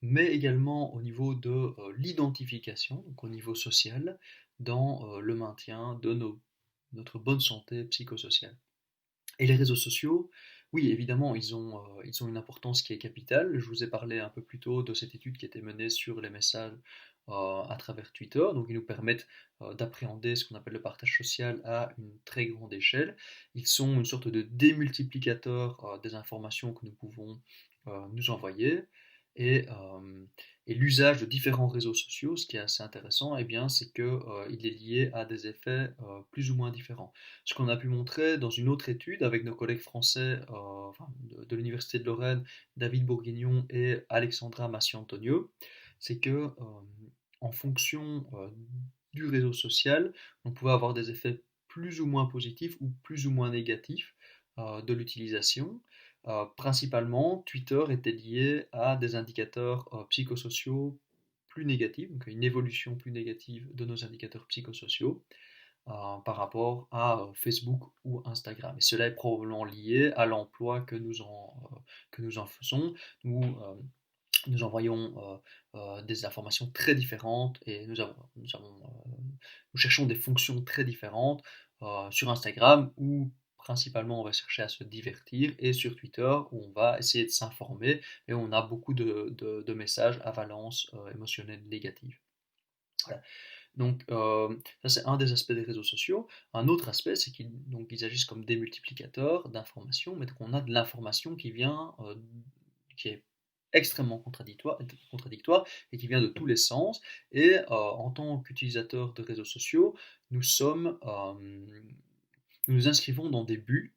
mais également au niveau de l'identification, donc au niveau social, dans le maintien de notre bonne santé psychosociale. Et les réseaux sociaux, oui, évidemment, ils ont une importance qui est capitale. Je vous ai parlé un peu plus tôt de cette étude qui était menée sur les messages à travers Twitter. Donc, ils nous permettent d'appréhender ce qu'on appelle le partage social à une très grande échelle. Ils sont une sorte de démultiplicateur des informations que nous pouvons nous envoyer. Et, euh, et l'usage de différents réseaux sociaux, ce qui est assez intéressant, eh bien, c'est qu'il est lié à des effets plus ou moins différents. Ce qu'on a pu montrer dans une autre étude avec nos collègues français enfin, de l'Université de Lorraine, David Bourguignon et Alexandra Massi-Antonio, c'est que en fonction du réseau social, on pouvait avoir des effets plus ou moins positifs ou plus ou moins négatifs de l'utilisation. Principalement, Twitter était lié à des indicateurs psychosociaux plus négatifs, donc une évolution plus négative de nos indicateurs psychosociaux par rapport à Facebook ou Instagram. Et cela est probablement lié à l'emploi que nous en faisons. Nous envoyons des informations très différentes et nous cherchons des fonctions très différentes sur Instagram où principalement on va chercher à se divertir et sur Twitter où on va essayer de s'informer et on a beaucoup de messages à valence émotionnelle négative. Voilà. Donc ça c'est un des aspects des réseaux sociaux. Un autre aspect c'est qu'ils agissent comme des multiplicateurs d'informations, mais qu'on a de l'information qui vient, qui est extrêmement contradictoire et qui vient de tous les sens. Et en tant qu'utilisateur de réseaux sociaux, nous nous inscrivons dans des buts.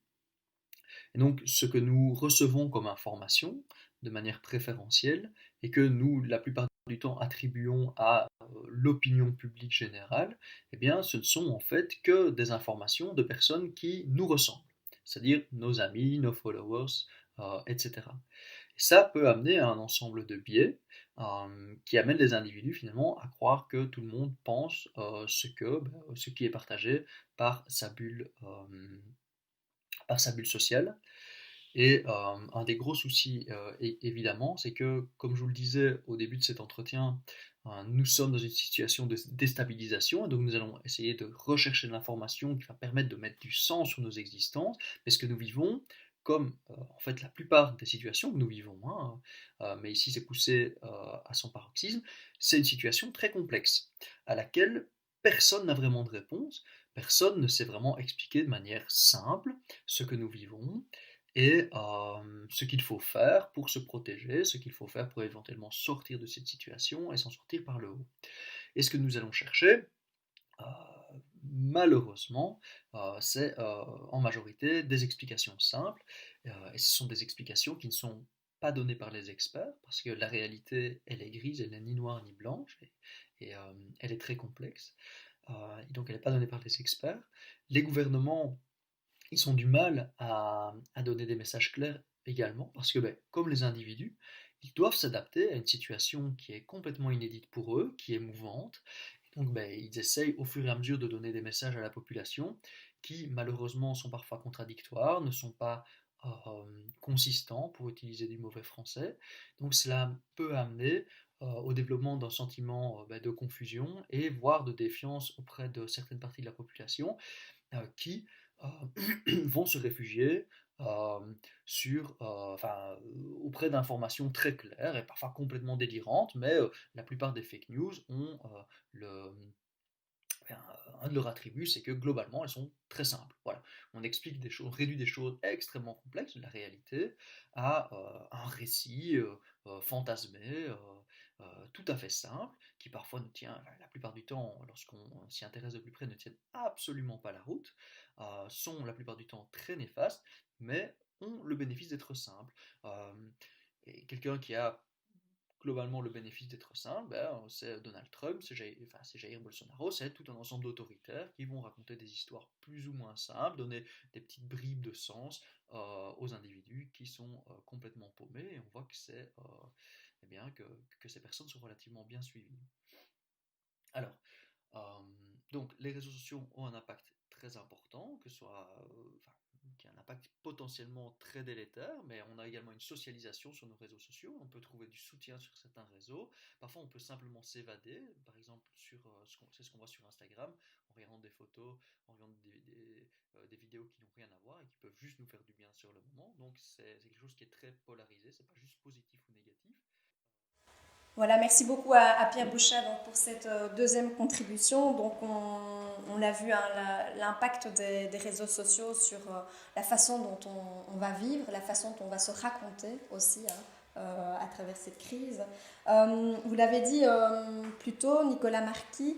Et donc ce que nous recevons comme information de manière préférentielle et que nous, la plupart du temps, attribuons à l'opinion publique générale, eh bien ce ne sont en fait que des informations de personnes qui nous ressemblent, c'est-à-dire nos amis, nos followers, etc. Et ça peut amener à un ensemble de biais qui amènent les individus finalement à croire que tout le monde pense ce qui est partagé par sa bulle sociale. Et un des gros soucis, évidemment, c'est que, comme je vous le disais au début de cet entretien, nous sommes dans une situation de déstabilisation, et donc nous allons essayer de rechercher de l'information qui va permettre de mettre du sens sur nos existences, mais ce que nous vivons, comme en fait la plupart des situations que nous vivons, mais ici c'est poussé à son paroxysme, c'est une situation très complexe, à laquelle personne n'a vraiment de réponse, personne ne sait vraiment expliquer de manière simple ce que nous vivons, et ce qu'il faut faire pour se protéger, ce qu'il faut faire pour éventuellement sortir de cette situation et s'en sortir par le haut. Et ce que nous allons chercher, malheureusement, c'est en majorité des explications simples, et ce sont des explications qui ne sont pas données par les experts, parce que la réalité, elle est grise, elle n'est ni noire ni blanche, et elle est très complexe, et donc elle n'est pas donnée par les experts. Les gouvernements ils ont du mal à donner des messages clairs également, parce que comme les individus, ils doivent s'adapter à une situation qui est complètement inédite pour eux, qui est mouvante. Et donc ils essayent au fur et à mesure de donner des messages à la population qui malheureusement sont parfois contradictoires, ne sont pas consistants pour utiliser du mauvais français. Donc cela peut amener au développement d'un sentiment de confusion et voire de défiance auprès de certaines parties de la population qui vont se réfugier auprès d'informations très claires et parfois complètement délirantes, mais la plupart des fake news ont un de leurs attributs, c'est que globalement, elles sont très simples. Voilà. On explique des choses, on réduit des choses extrêmement complexes de la réalité à un récit fantasmé, tout à fait simple, qui parfois nous tient, la plupart du temps, lorsqu'on s'y intéresse de plus près, ne tiennent absolument pas la route, sont la plupart du temps très néfastes, mais ont le bénéfice d'être simples. Euh, et quelqu'un qui a globalement le bénéfice d'être simple, c'est Donald Trump, c'est Jair Bolsonaro, c'est tout un ensemble d'autoritaires qui vont raconter des histoires plus ou moins simples, donner des petites bribes de sens aux individus qui sont complètement paumés, et on voit que que ces personnes sont relativement bien suivies. Alors, donc les réseaux sociaux ont un impact très important, qui a un impact potentiellement très délétère, mais on a également une socialisation sur nos réseaux sociaux, on peut trouver du soutien sur certains réseaux, parfois on peut simplement s'évader, par exemple c'est ce qu'on voit sur Instagram, on regarde des photos, on regarde des vidéos qui n'ont rien à voir et qui peuvent juste nous faire du bien sur le moment, donc c'est quelque chose qui est très polarisé, c'est pas juste positif ou négatif. Voilà, merci beaucoup à Pierre Bouchat donc, pour cette deuxième contribution. Donc, on l'a vu, hein, l'impact des réseaux sociaux sur la façon dont on va vivre, la façon dont on va se raconter aussi hein, à travers cette crise. Vous l'avez dit plus tôt, Nicolas Marquis,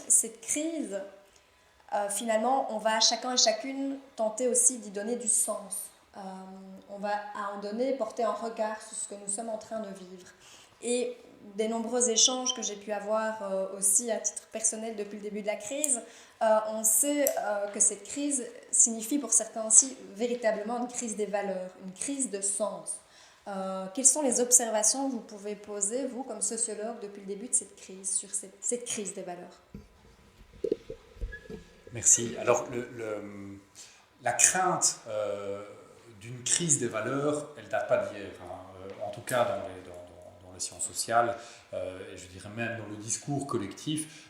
cette crise, finalement, on va chacun et chacune tenter aussi d'y donner du sens. On va à un donné porter un regard sur ce que nous sommes en train de vivre. Et des nombreux échanges que j'ai pu avoir aussi à titre personnel depuis le début de la crise, on sait que cette crise signifie pour certains aussi véritablement une crise des valeurs, une crise de sens. Quelles sont les observations que vous pouvez poser, vous, comme sociologue, depuis le début de cette crise, sur cette crise des valeurs ? Merci. Alors, la crainte d'une crise des valeurs, elle ne date pas d'hier. Hein. En tout cas, dans les sciences sociales, et je dirais même dans le discours collectif,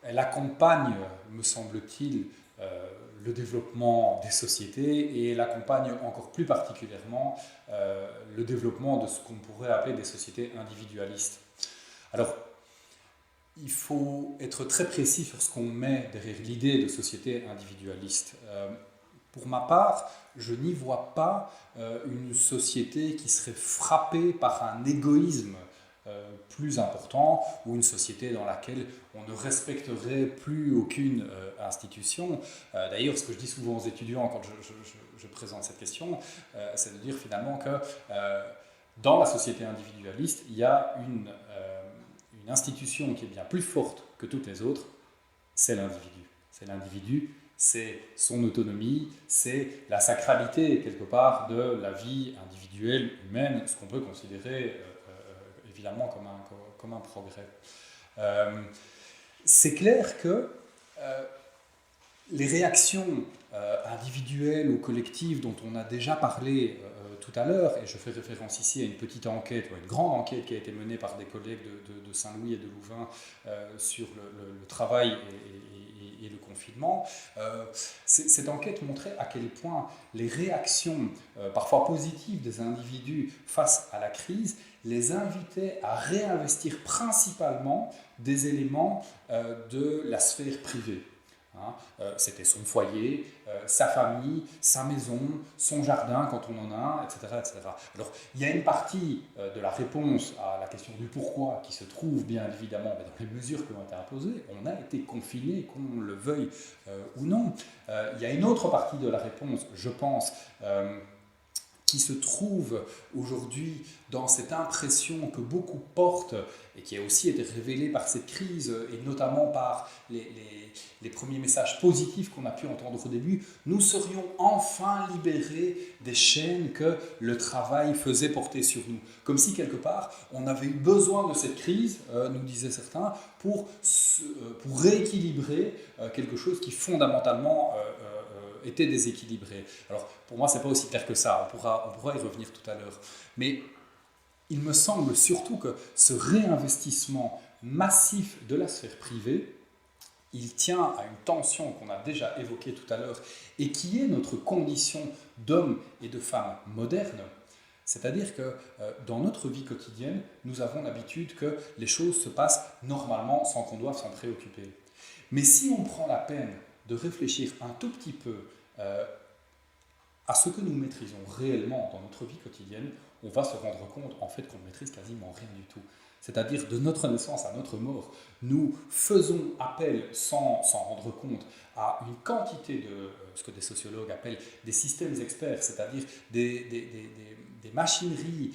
elle accompagne, me semble-t-il, le développement des sociétés et elle accompagne encore plus particulièrement le développement de ce qu'on pourrait appeler des sociétés individualistes. Alors, il faut être très précis sur ce qu'on met derrière l'idée de société individualiste. Pour ma part, je n'y vois pas une société qui serait frappée par un égoïsme plus important ou une société dans laquelle on ne respecterait plus aucune institution. D'ailleurs, ce que je dis souvent aux étudiants quand je présente cette question, c'est de dire finalement que dans la société individualiste, il y a une institution qui est bien plus forte que toutes les autres, c'est l'individu. C'est l'individu, c'est son autonomie, c'est la sacralité, quelque part, de la vie individuelle, humaine, ce qu'on peut considérer évidemment comme un progrès. C'est clair que les réactions individuelles ou collectives dont on a déjà parlé tout à l'heure, et je fais référence ici à une petite enquête, ou à une grande enquête qui a été menée par des collègues de Saint-Louis et de Louvain sur le travail et le confinement, cette enquête montrait à quel point les réactions parfois positives des individus face à la crise les invitaient à réinvestir principalement des éléments de la sphère privée. C'était son foyer, sa famille, sa maison, son jardin quand on en a un, etc., etc. Alors, il y a une partie de la réponse à la question du pourquoi qui se trouve bien évidemment dans les mesures qui ont été imposées. On a été confinés, qu'on le veuille ou non. Il y a une autre partie de la réponse, je pense, qui se trouve aujourd'hui dans cette impression que beaucoup portent et qui a aussi été révélée par cette crise et notamment par les premiers messages positifs qu'on a pu entendre au début, nous serions enfin libérés des chaînes que le travail faisait porter sur nous. Comme si quelque part on avait eu besoin de cette crise, nous disaient certains, pour rééquilibrer quelque chose qui fondamentalement était déséquilibré. Alors, pour moi, ce n'est pas aussi clair que ça. On pourra y revenir tout à l'heure. Mais il me semble surtout que ce réinvestissement massif de la sphère privée, il tient à une tension qu'on a déjà évoquée tout à l'heure et qui est notre condition d'hommes et de femmes modernes. C'est-à-dire que dans notre vie quotidienne, nous avons l'habitude que les choses se passent normalement sans qu'on doive s'en préoccuper. Mais si on prend la peine de réfléchir un tout petit peu à ce que nous maîtrisons réellement dans notre vie quotidienne, on va se rendre compte en fait qu'on ne maîtrise quasiment rien du tout. C'est-à-dire de notre naissance à notre mort, nous faisons appel sans s'en rendre compte à une quantité de ce que des sociologues appellent des systèmes experts, c'est-à-dire des machineries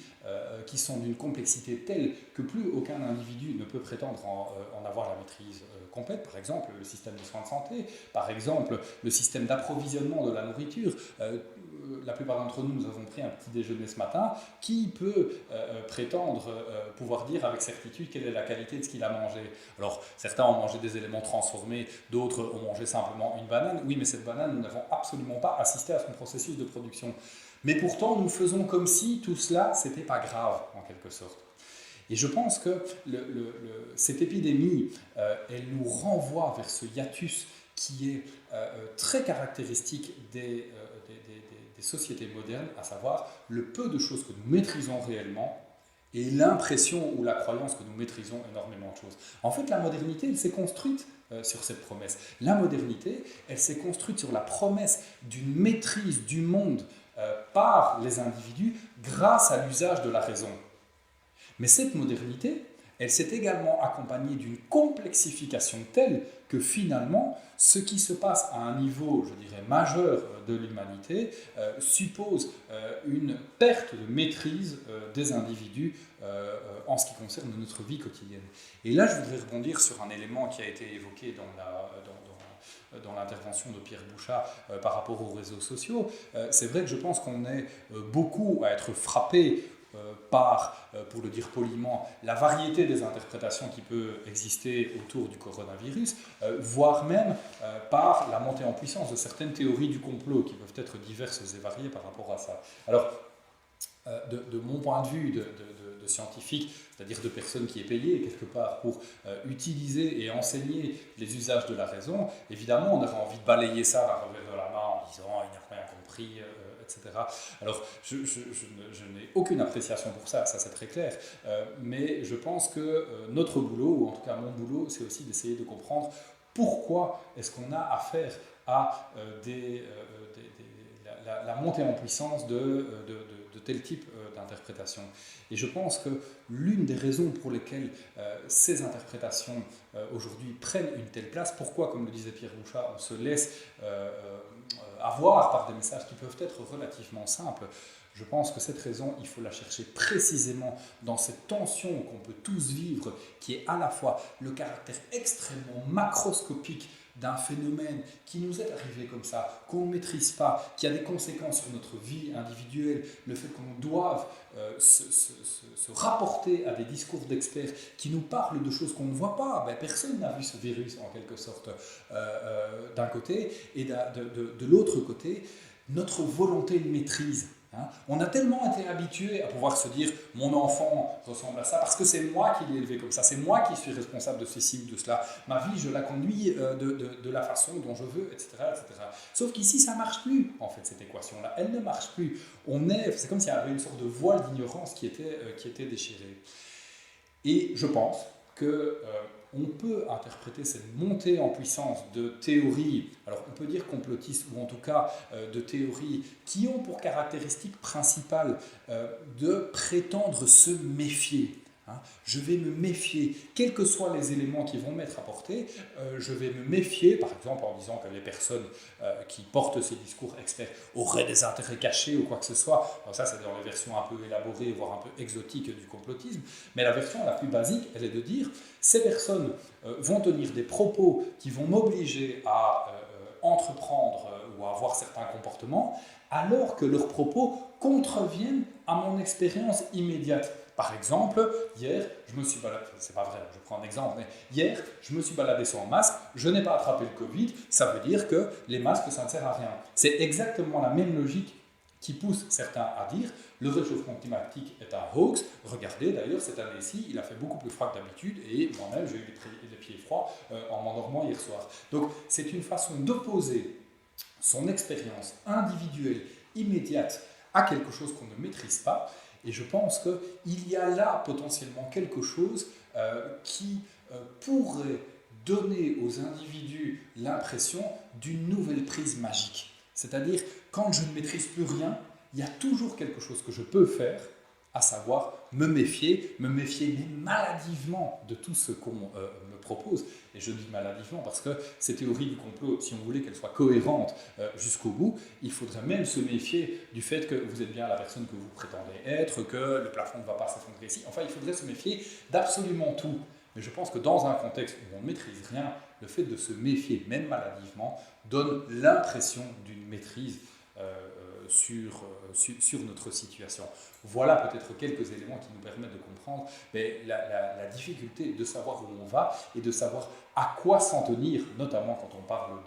qui sont d'une complexité telle que plus aucun individu ne peut prétendre en avoir la maîtrise complète. Par exemple, le système de soins de santé, par exemple, le système d'approvisionnement de la nourriture. La plupart d'entre nous, nous avons pris un petit déjeuner ce matin. Qui peut prétendre pouvoir dire avec certitude quelle est la qualité de ce qu'il a mangé? Alors, certains ont mangé des éléments transformés, d'autres ont mangé simplement une banane. Oui, mais cette banane, nous n'avons absolument pas assisté à son processus de production. Mais pourtant, nous faisons comme si tout cela, c'était pas grave, en quelque sorte. Et je pense que cette épidémie, elle nous renvoie vers ce hiatus qui est très caractéristique des sociétés modernes, à savoir le peu de choses que nous maîtrisons réellement et l'impression ou la croyance que nous maîtrisons énormément de choses. En fait, la modernité, elle s'est construite sur cette promesse. La modernité, elle s'est construite sur la promesse d'une maîtrise du monde par les individus grâce à l'usage de la raison. Mais cette modernité, elle s'est également accompagnée d'une complexification telle que finalement, ce qui se passe à un niveau, je dirais, majeur de l'humanité, suppose une perte de maîtrise des individus en ce qui concerne notre vie quotidienne. Et là, je voudrais rebondir sur un élément qui a été évoqué dans l'intervention de Pierre Bouchat par rapport aux réseaux sociaux. C'est vrai que je pense qu'on est beaucoup à être frappé par, pour le dire poliment, la variété des interprétations qui peut exister autour du coronavirus, voire même par la montée en puissance de certaines théories du complot qui peuvent être diverses et variées par rapport à ça. Alors, de mon point de vue de scientifique, c'est-à-dire de personne qui est payée quelque part pour utiliser et enseigner les usages de la raison, évidemment on avait envie de balayer ça d'un revers de la main en disant il n'a rien compris, etc. Alors je n'ai aucune appréciation pour ça, ça c'est très clair, mais je pense que notre boulot, ou en tout cas mon boulot, c'est aussi d'essayer de comprendre pourquoi est-ce qu'on a affaire à la montée en puissance de tel type d'interprétation. Et je pense que l'une des raisons pour lesquelles ces interprétations aujourd'hui prennent une telle place, pourquoi, comme le disait Pierre Bouchat, on se laisse avoir par des messages qui peuvent être relativement simples, je pense que cette raison, il faut la chercher précisément dans cette tension qu'on peut tous vivre, qui est à la fois le caractère extrêmement macroscopique d'un phénomène qui nous est arrivé comme ça, qu'on ne maîtrise pas, qui a des conséquences sur notre vie individuelle, le fait qu'on doive se rapporter à des discours d'experts qui nous parlent de choses qu'on ne voit pas. Ben, personne n'a vu ce virus en quelque sorte d'un côté, et de l'autre côté, notre volonté de maîtrise. On a tellement été habitué à pouvoir se dire « mon enfant ressemble à ça parce que c'est moi qui l'ai élevé comme ça, c'est moi qui suis responsable de ceci ou de cela, ma vie je la conduis de la façon dont je veux, etc. etc. » Sauf qu'ici ça ne marche plus en fait cette équation-là, elle ne marche plus. C'est comme s'il y avait une sorte de voile d'ignorance qui était déchirée. Et je pense que on peut interpréter cette montée en puissance de théories, alors on peut dire complotistes, ou en tout cas de théories qui ont pour caractéristique principale de prétendre se méfier. Je vais me méfier, quels que soient les éléments qui vont m'être apportés, je vais me méfier, par exemple en disant que les personnes qui portent ces discours experts auraient des intérêts cachés ou quoi que ce soit. Alors ça, c'est dans les versions un peu élaborées, voire un peu exotiques du complotisme. Mais la version la plus basique, elle est de dire ces personnes vont tenir des propos qui vont m'obliger à entreprendre ou à avoir certains comportements, alors que leurs propos contreviennent à mon expérience immédiate. Par exemple, hier, je me suis baladé, c'est pas vrai, je prends un exemple, mais hier, je me suis baladé sans masque, je n'ai pas attrapé le Covid, ça veut dire que les masques, ça ne sert à rien. C'est exactement la même logique qui pousse certains à dire le réchauffement climatique est un hoax. Regardez, d'ailleurs, cette année-ci, il a fait beaucoup plus froid que d'habitude et moi-même, j'ai eu les pieds froids en m'endormant hier soir. Donc, c'est une façon d'opposer son expérience individuelle, immédiate, à quelque chose qu'on ne maîtrise pas. Et je pense qu'il y a là potentiellement quelque chose qui pourrait donner aux individus l'impression d'une nouvelle prise magique. C'est-à-dire, quand je ne maîtrise plus rien, il y a toujours quelque chose que je peux faire, à savoir me méfier même maladivement de tout ce qu'on me propose. Et je dis maladivement parce que ces théories du complot, si on voulait qu'elles soient cohérentes jusqu'au bout, il faudrait même se méfier du fait que vous êtes bien la personne que vous prétendez être, que le plafond ne va pas s'effondrer ici. Enfin, il faudrait se méfier d'absolument tout. Mais je pense que dans un contexte où on ne maîtrise rien, le fait de se méfier, même maladivement, donne l'impression d'une maîtrise sur notre situation. Voilà peut-être quelques éléments qui nous permettent de comprendre la difficulté de savoir où on va et de savoir à quoi s'en tenir, notamment quand on parle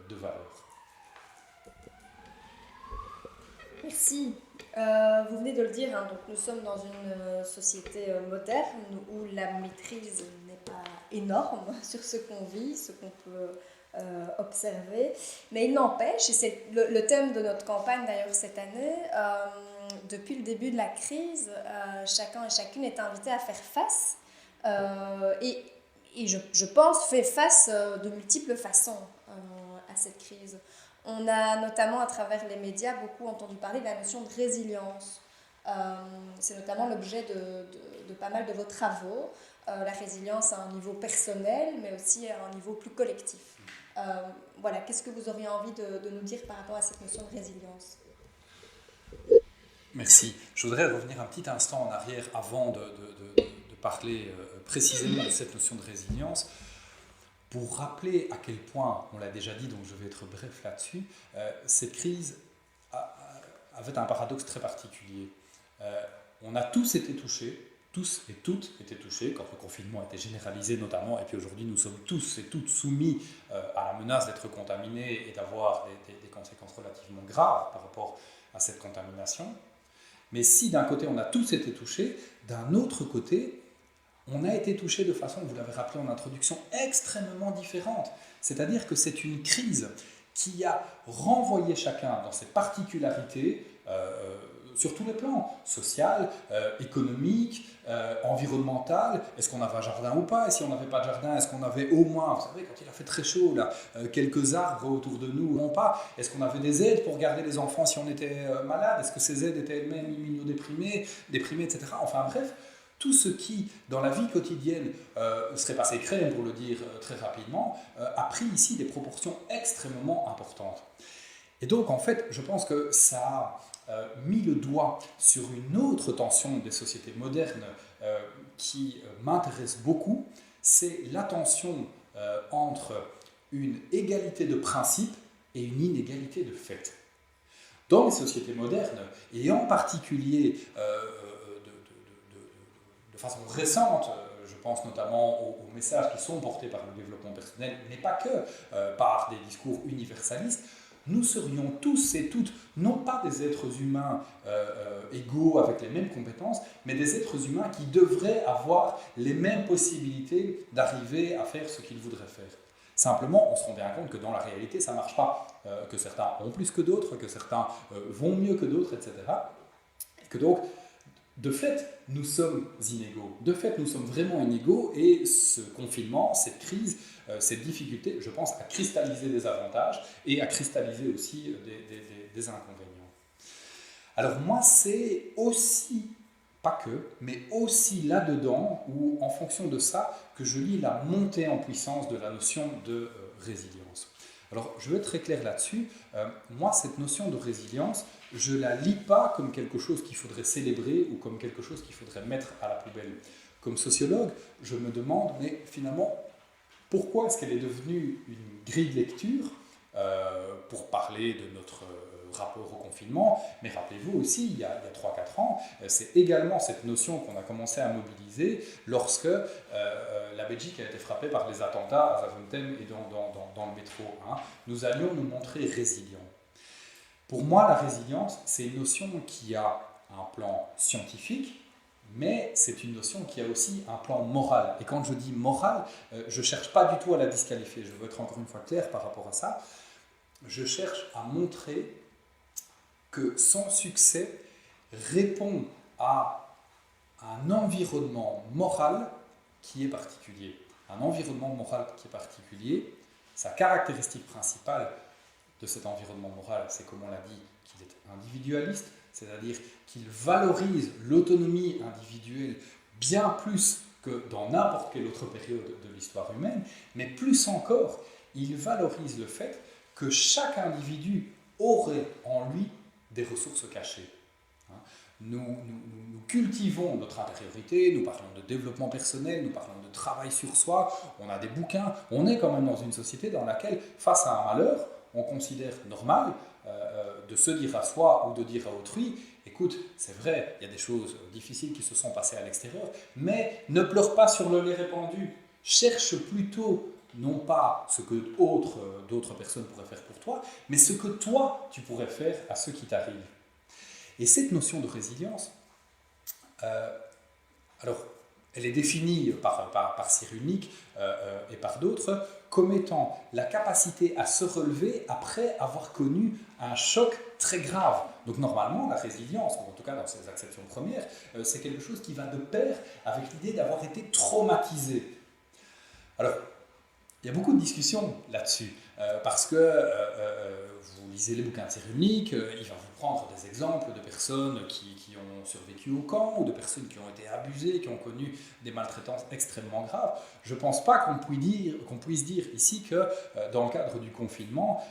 de valeurs. Merci. Vous venez de le dire, hein, donc nous sommes dans une société moderne où la maîtrise n'est pas énorme sur ce qu'on vit, ce qu'on peut observer. Mais il n'empêche, et c'est le thème de notre campagne d'ailleurs cette année, depuis le début de la crise, chacun et chacune est invité à faire face et je pense fait face de multiples façons à cette crise. On a notamment à travers les médias beaucoup entendu parler de la notion de résilience. C'est notamment l'objet de pas mal de vos travaux. La résilience à un niveau personnel, mais aussi à un niveau plus collectif. Voilà, qu'est-ce que vous auriez envie de nous dire par rapport à cette notion de résilience ? Merci. Je voudrais revenir un petit instant en arrière avant de parler précisément de cette notion de résilience, pour rappeler à quel point, on l'a déjà dit, donc je vais être bref là-dessus, cette crise avait un paradoxe très particulier. On a tous été touchés, tous et toutes étaient touchés quand le confinement était généralisé notamment, et puis aujourd'hui nous sommes tous et toutes soumis à la menace d'être contaminés et d'avoir des conséquences relativement graves par rapport à cette contamination. Mais si d'un côté on a tous été touchés, d'un autre côté on a été touchés de façon, vous l'avez rappelé en introduction, extrêmement différente. C'est-à-dire que c'est une crise qui a renvoyé chacun dans ses particularités sur tous les plans, social, économique, environnemental. Est-ce qu'on avait un jardin ou pas? Et si on n'avait pas de jardin, est-ce qu'on avait au moins, vous savez, quand il a fait très chaud, là, quelques arbres autour de nous ou pas? Est-ce qu'on avait des aides pour garder les enfants si on était malade? Est-ce que ces aides étaient elles-mêmes immunodéprimées, etc. Enfin bref, tout ce qui, dans la vie quotidienne, serait passé crème, pour le dire très rapidement, a pris ici des proportions extrêmement importantes. Et donc, en fait, je pense que ça a mis le doigt sur une autre tension des sociétés modernes qui m'intéresse beaucoup, c'est la tension entre une égalité de principe et une inégalité de fait. Dans les sociétés modernes, et en particulier de façon récente, je pense notamment aux messages qui sont portés par le développement personnel, mais pas que, par des discours universalistes, nous serions tous et toutes, non pas des êtres humains égaux avec les mêmes compétences, mais des êtres humains qui devraient avoir les mêmes possibilités d'arriver à faire ce qu'ils voudraient faire. Simplement, on se rend bien compte que dans la réalité, ça ne marche pas, que certains ont plus que d'autres, que certains vont mieux que d'autres, etc. Et que donc, de fait, nous sommes inégaux. De fait, nous sommes vraiment inégaux et ce confinement, cette crise, cette difficulté, je pense, a cristallisé des avantages et a cristallisé aussi des inconvénients. Alors moi, c'est aussi, pas que, mais aussi là-dedans, où en fonction de ça, que je lis la montée en puissance de la notion de résilience. Alors, je vais être très clair là-dessus. Moi, cette notion de résilience, je ne la lis pas comme quelque chose qu'il faudrait célébrer ou comme quelque chose qu'il faudrait mettre à la poubelle. Comme sociologue, je me demande, mais finalement, pourquoi est-ce qu'elle est devenue une grille de lecture pour parler de notre rapport au confinement, mais rappelez-vous aussi, il y a 3-4 ans, c'est également cette notion qu'on a commencé à mobiliser lorsque la Belgique a été frappée par les attentats à Zaventem et dans le métro. Nous allions nous montrer résilients. Pour moi, la résilience, c'est une notion qui a un plan scientifique, mais c'est une notion qui a aussi un plan moral. Et quand je dis moral, je ne cherche pas du tout à la disqualifier. Je veux être encore une fois clair par rapport à ça. Je cherche à montrer que son succès répond à un environnement moral qui est particulier. Un environnement moral qui est particulier, sa caractéristique principale de cet environnement moral, c'est comme on l'a dit, qu'il est individualiste, c'est-à-dire qu'il valorise l'autonomie individuelle bien plus que dans n'importe quelle autre période de l'histoire humaine, mais plus encore, il valorise le fait que chaque individu aurait en lui des ressources cachées. Nous cultivons notre intériorité, nous parlons de développement personnel, nous parlons de travail sur soi, on a des bouquins, on est quand même dans une société dans laquelle, face à un malheur, on considère normal de se dire à soi ou de dire à autrui, écoute, c'est vrai, il y a des choses difficiles qui se sont passées à l'extérieur, mais ne pleure pas sur le lait répandu, cherche plutôt non pas ce que d'autres personnes pourraient faire pour toi, mais ce que toi, tu pourrais faire à ce qui t'arrive. Et cette notion de résilience, alors, elle est définie par Cyrulnik et par d'autres comme étant la capacité à se relever après avoir connu un choc très grave. Donc normalement, la résilience, en tout cas dans ses acceptions premières, c'est quelque chose qui va de pair avec l'idée d'avoir été traumatisé. Alors, il y a beaucoup de discussions là-dessus, parce que vous lisez les bouquins de Cyrulnik, il va vous prendre des exemples de personnes qui ont survécu au camp, ou de personnes qui ont été abusées, qui ont connu des maltraitances extrêmement graves. Je ne pense pas qu'on puisse dire ici que dans le cadre du confinement,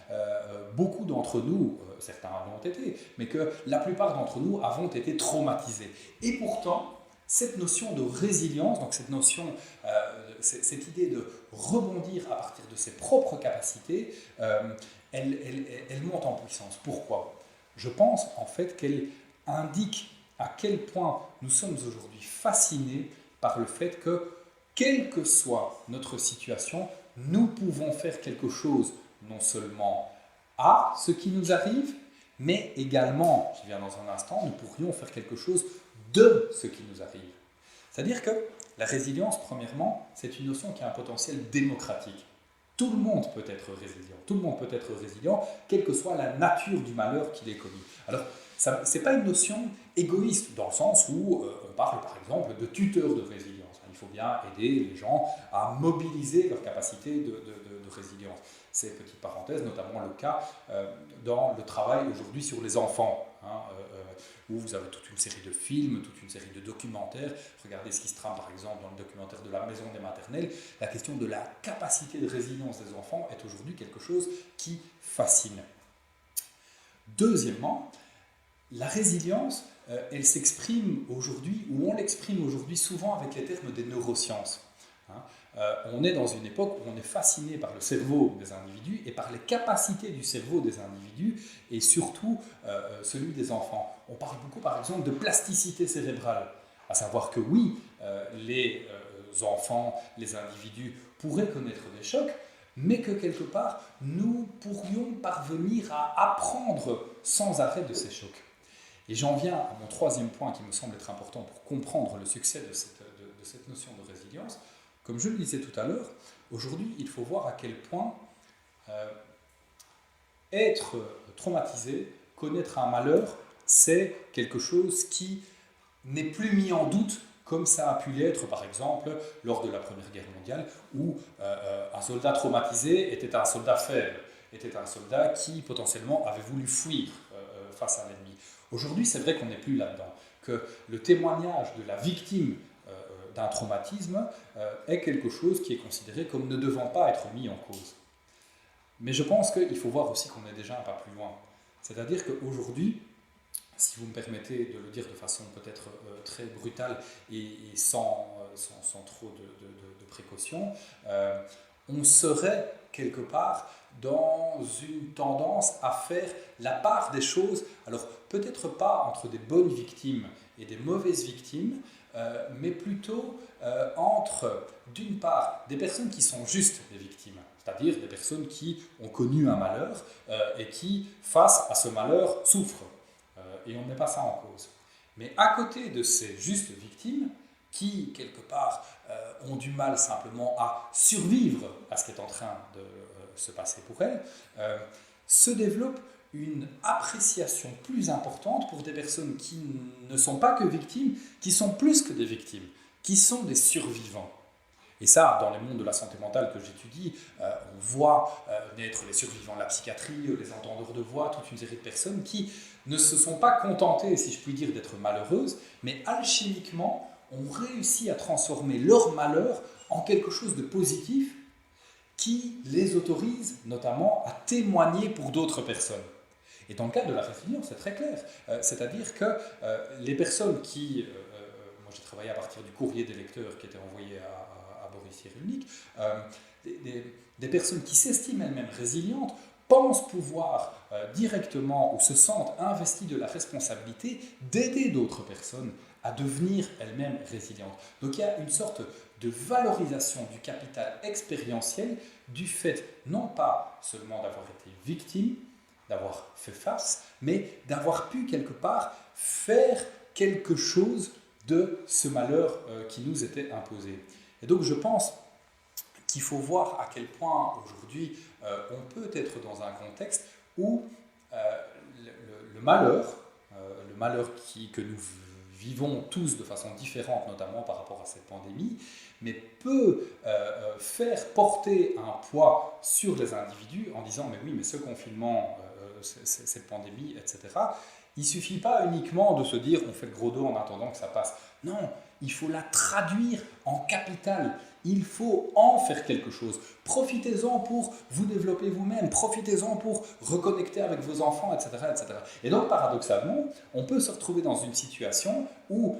beaucoup d'entre nous, certains l'ont été, mais que la plupart d'entre nous avons été traumatisés. Et pourtant, cette notion de résilience, donc cette notion, cette idée de rebondir à partir de ses propres capacités, elle monte en puissance. Pourquoi ? Je pense en fait qu'elle indique à quel point nous sommes aujourd'hui fascinés par le fait que, quelle que soit notre situation, nous pouvons faire quelque chose non seulement à ce qui nous arrive, mais également, je viens dans un instant, nous pourrions faire quelque chose de ce qui nous arrive. C'est-à-dire que la résilience, premièrement, c'est une notion qui a un potentiel démocratique. Tout le monde peut être résilient. Tout le monde peut être résilient, quelle que soit la nature du malheur qu'il ait connu. Alors, ce n'est pas une notion égoïste, dans le sens où on parle par exemple de tuteur de résilience. Il faut bien aider les gens à mobiliser leur capacité de résilience. C'est, petite parenthèse, notamment le cas dans le travail aujourd'hui sur les enfants, où vous avez toute une série de films, toute une série de documentaires. Regardez ce qui se trame par exemple dans le documentaire de la Maison des maternelles. La question de la capacité de résilience des enfants est aujourd'hui quelque chose qui fascine. Deuxièmement, la résilience, elle s'exprime aujourd'hui, ou on l'exprime aujourd'hui souvent avec les termes des neurosciences. On est dans une époque où on est fasciné par le cerveau des individus et par les capacités du cerveau des individus et surtout celui des enfants. On parle beaucoup par exemple de plasticité cérébrale, à savoir que oui, les enfants, les individus pourraient connaître des chocs, mais que quelque part nous pourrions parvenir à apprendre sans arrêt de ces chocs. Et j'en viens à mon troisième point qui me semble être important pour comprendre le succès de cette notion de résilience. Comme je le disais tout à l'heure, aujourd'hui, il faut voir à quel point être traumatisé, connaître un malheur, c'est quelque chose qui n'est plus mis en doute comme ça a pu l'être, par exemple, lors de la Première Guerre mondiale, où un soldat traumatisé était un soldat faible, était un soldat qui, potentiellement, avait voulu fuir face à l'ennemi. Aujourd'hui, c'est vrai qu'on n'est plus là-dedans, que le témoignage de la victime d'un traumatisme est quelque chose qui est considéré comme ne devant pas être mis en cause. Mais je pense qu'il faut voir aussi qu'on est déjà un pas plus loin. C'est-à-dire qu'aujourd'hui, si vous me permettez de le dire de façon peut-être très brutale et sans trop de précautions, on serait quelque part dans une tendance à faire la part des choses, alors peut-être pas entre des bonnes victimes et des mauvaises victimes, mais plutôt entre, d'une part, des personnes qui sont juste des victimes, c'est-à-dire des personnes qui ont connu un malheur et qui, face à ce malheur, souffrent. Et on ne met pas ça en cause. Mais à côté de ces justes victimes, qui, quelque part, ont du mal simplement à survivre à ce qui est en train de se passer pour elles, se développe une appréciation plus importante pour des personnes qui ne sont pas que victimes, qui sont plus que des victimes, qui sont des survivants. Et ça, dans les mondes de la santé mentale que j'étudie, on voit naître les survivants de la psychiatrie, les entendeurs de voix, toute une série de personnes qui ne se sont pas contentées, si je puis dire, d'être malheureuses, mais alchimiquement ont réussi à transformer leur malheur en quelque chose de positif qui les autorise notamment à témoigner pour d'autres personnes. Et dans le cadre de la résilience, c'est très clair. C'est-à-dire que les personnes qui... moi, j'ai travaillé à partir du courrier des lecteurs qui était envoyé à Boris Cyrulnik. Des personnes qui s'estiment elles-mêmes résilientes pensent pouvoir directement ou se sentent investies de la responsabilité d'aider d'autres personnes à devenir elles-mêmes résilientes. Donc il y a une sorte de valorisation du capital expérientiel du fait non pas seulement d'avoir été victime, d'avoir fait face, mais d'avoir pu quelque part faire quelque chose de ce malheur qui nous était imposé. Et donc je pense qu'il faut voir à quel point aujourd'hui on peut être dans un contexte où le malheur que nous vivons tous de façon différente, notamment par rapport à cette pandémie, mais peut faire porter un poids sur les individus en disant « mais oui, mais ce confinement, cette pandémie, etc. » Il ne suffit pas uniquement de se dire « on fait le gros dos en attendant que ça passe ». Non, il faut la traduire en capital. Il faut en faire quelque chose. Profitez-en pour vous développer vous-même, profitez-en pour reconnecter avec vos enfants, etc., etc. Et donc, paradoxalement, on peut se retrouver dans une situation où,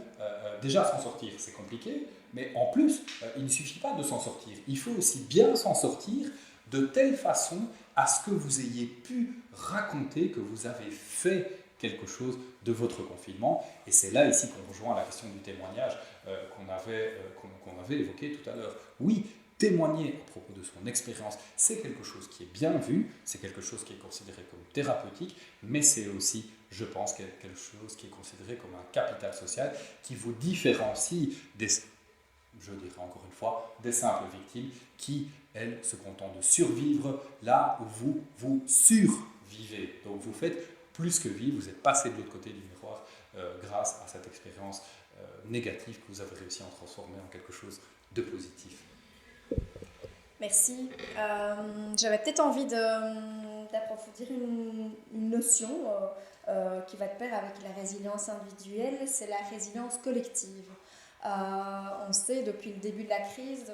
déjà s'en sortir, c'est compliqué, mais en plus, il ne suffit pas de s'en sortir. Il faut aussi bien s'en sortir de telle façon à ce que vous ayez pu raconter que vous avez fait quelque chose de votre confinement. Et c'est là ici qu'on rejoint la question du témoignage qu'on avait évoqué tout à l'heure. Oui, témoigner à propos de son expérience, c'est quelque chose qui est bien vu, c'est quelque chose qui est considéré comme thérapeutique, mais c'est aussi, je pense, quelque chose qui est considéré comme un capital social qui vous différencie des, je dirais encore une fois, des simples victimes qui, elles, se contentent de survivre là où vous survivez. Donc vous faites plus que vivre, vous êtes passé de l'autre côté du miroir grâce à cette expérience négative que vous avez réussi à en transformer en quelque chose de positif. Merci. J'avais peut-être envie d'approfondir une notion qui va de pair avec la résilience individuelle, c'est la résilience collective. On sait depuis le début de la crise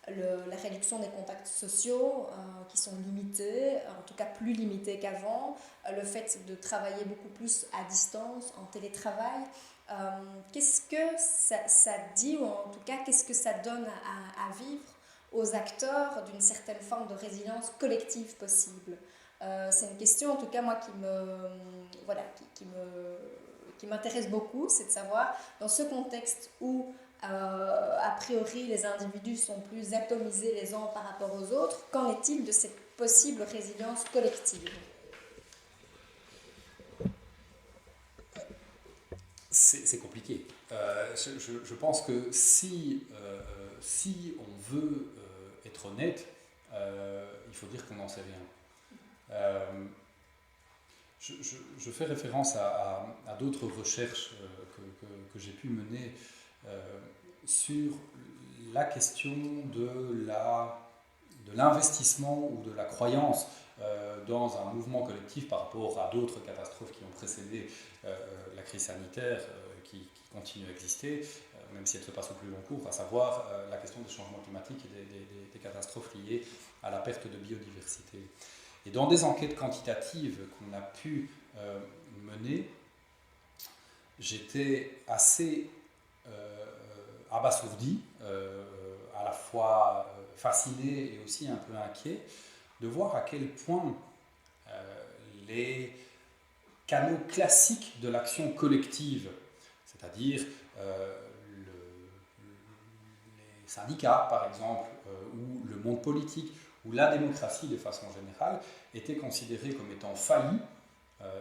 la réduction des contacts sociaux qui sont limités, en tout cas plus limités qu'avant, le fait de travailler beaucoup plus à distance, en télétravail. Qu'est-ce que ça dit, ou en tout cas qu'est-ce que ça donne à vivre aux acteurs d'une certaine forme de résilience collective possible? C'est une question en tout cas moi qui m'intéresse beaucoup, c'est de savoir dans ce contexte où a priori les individus sont plus atomisés les uns par rapport aux autres, qu'en est-il de cette possible résilience collective? C'est compliqué. Je pense que si on veut être honnête, il faut dire qu'on n'en sait rien. Je fais référence à d'autres recherches que j'ai pu mener sur la question de l'investissement ou de la croyance dans un mouvement collectif par rapport à d'autres catastrophes qui ont précédé la crise sanitaire qui continue à exister, même si elle se passe au plus long cours, à savoir la question des changements climatiques et des catastrophes liées à la perte de biodiversité. Et dans des enquêtes quantitatives qu'on a pu mener, j'étais assez abasourdi, à la fois fasciné et aussi un peu inquiet, de voir à quel point les canaux classiques de l'action collective, c'est-à-dire les syndicats, par exemple, ou le monde politique, ou la démocratie de façon générale, étaient considérés comme étant faillis,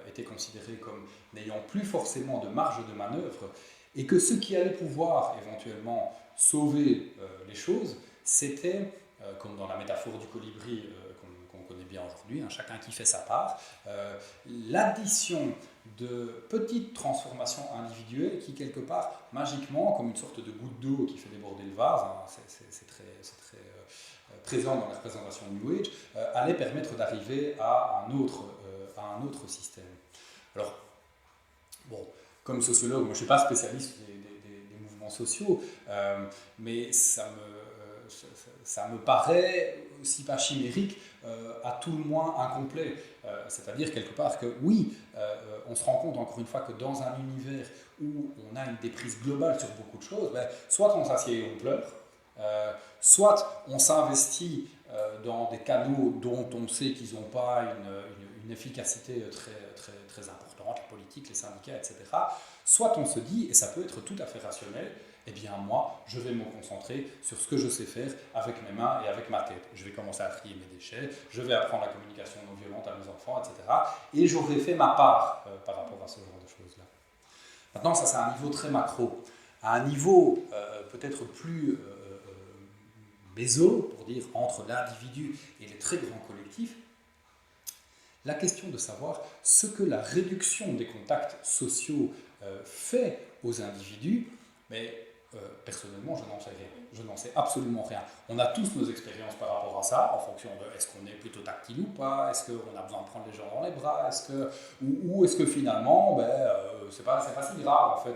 étaient considérés comme n'ayant plus forcément de marge de manœuvre, et que ce qui allait pouvoir éventuellement sauver les choses, c'était, comme dans la métaphore du colibri qu'on connaît bien aujourd'hui, hein, chacun qui fait sa part, l'addition de petites transformations individuelles qui, quelque part, magiquement, comme une sorte de goutte d'eau qui fait déborder le vase, hein, c'est très présent dans la représentation New Age, allait permettre d'arriver à un autre système. Alors, bon, comme sociologue, moi je ne suis pas spécialiste des mouvements sociaux, mais ça me paraît aussi pas chimérique, à tout le moins incomplet. C'est-à-dire quelque part que oui, on se rend compte encore une fois que dans un univers où on a une déprise globale sur beaucoup de choses, soit on s'assied et on pleure, soit on s'investit dans des canaux dont on sait qu'ils n'ont pas une efficacité très importante, les politiques, les syndicats, etc. Soit on se dit, et ça peut être tout à fait rationnel, eh bien moi, je vais me concentrer sur ce que je sais faire avec mes mains et avec ma tête. Je vais commencer à trier mes déchets, je vais apprendre la communication non violente à mes enfants, etc. Et j'aurai fait ma part par rapport à ce genre de choses-là. Maintenant, ça c'est un niveau très macro. À un niveau peut-être plus méso, pour dire entre l'individu et les très grands collectifs, la question de savoir ce que la réduction des contacts sociaux fait aux individus, mais personnellement, je n'en sais rien. Je n'en sais absolument rien. On a tous nos expériences par rapport à ça, en fonction de est-ce qu'on est plutôt tactile ou pas, est-ce qu'on a besoin de prendre les gens dans les bras, ou est-ce que finalement, c'est pas si grave en fait.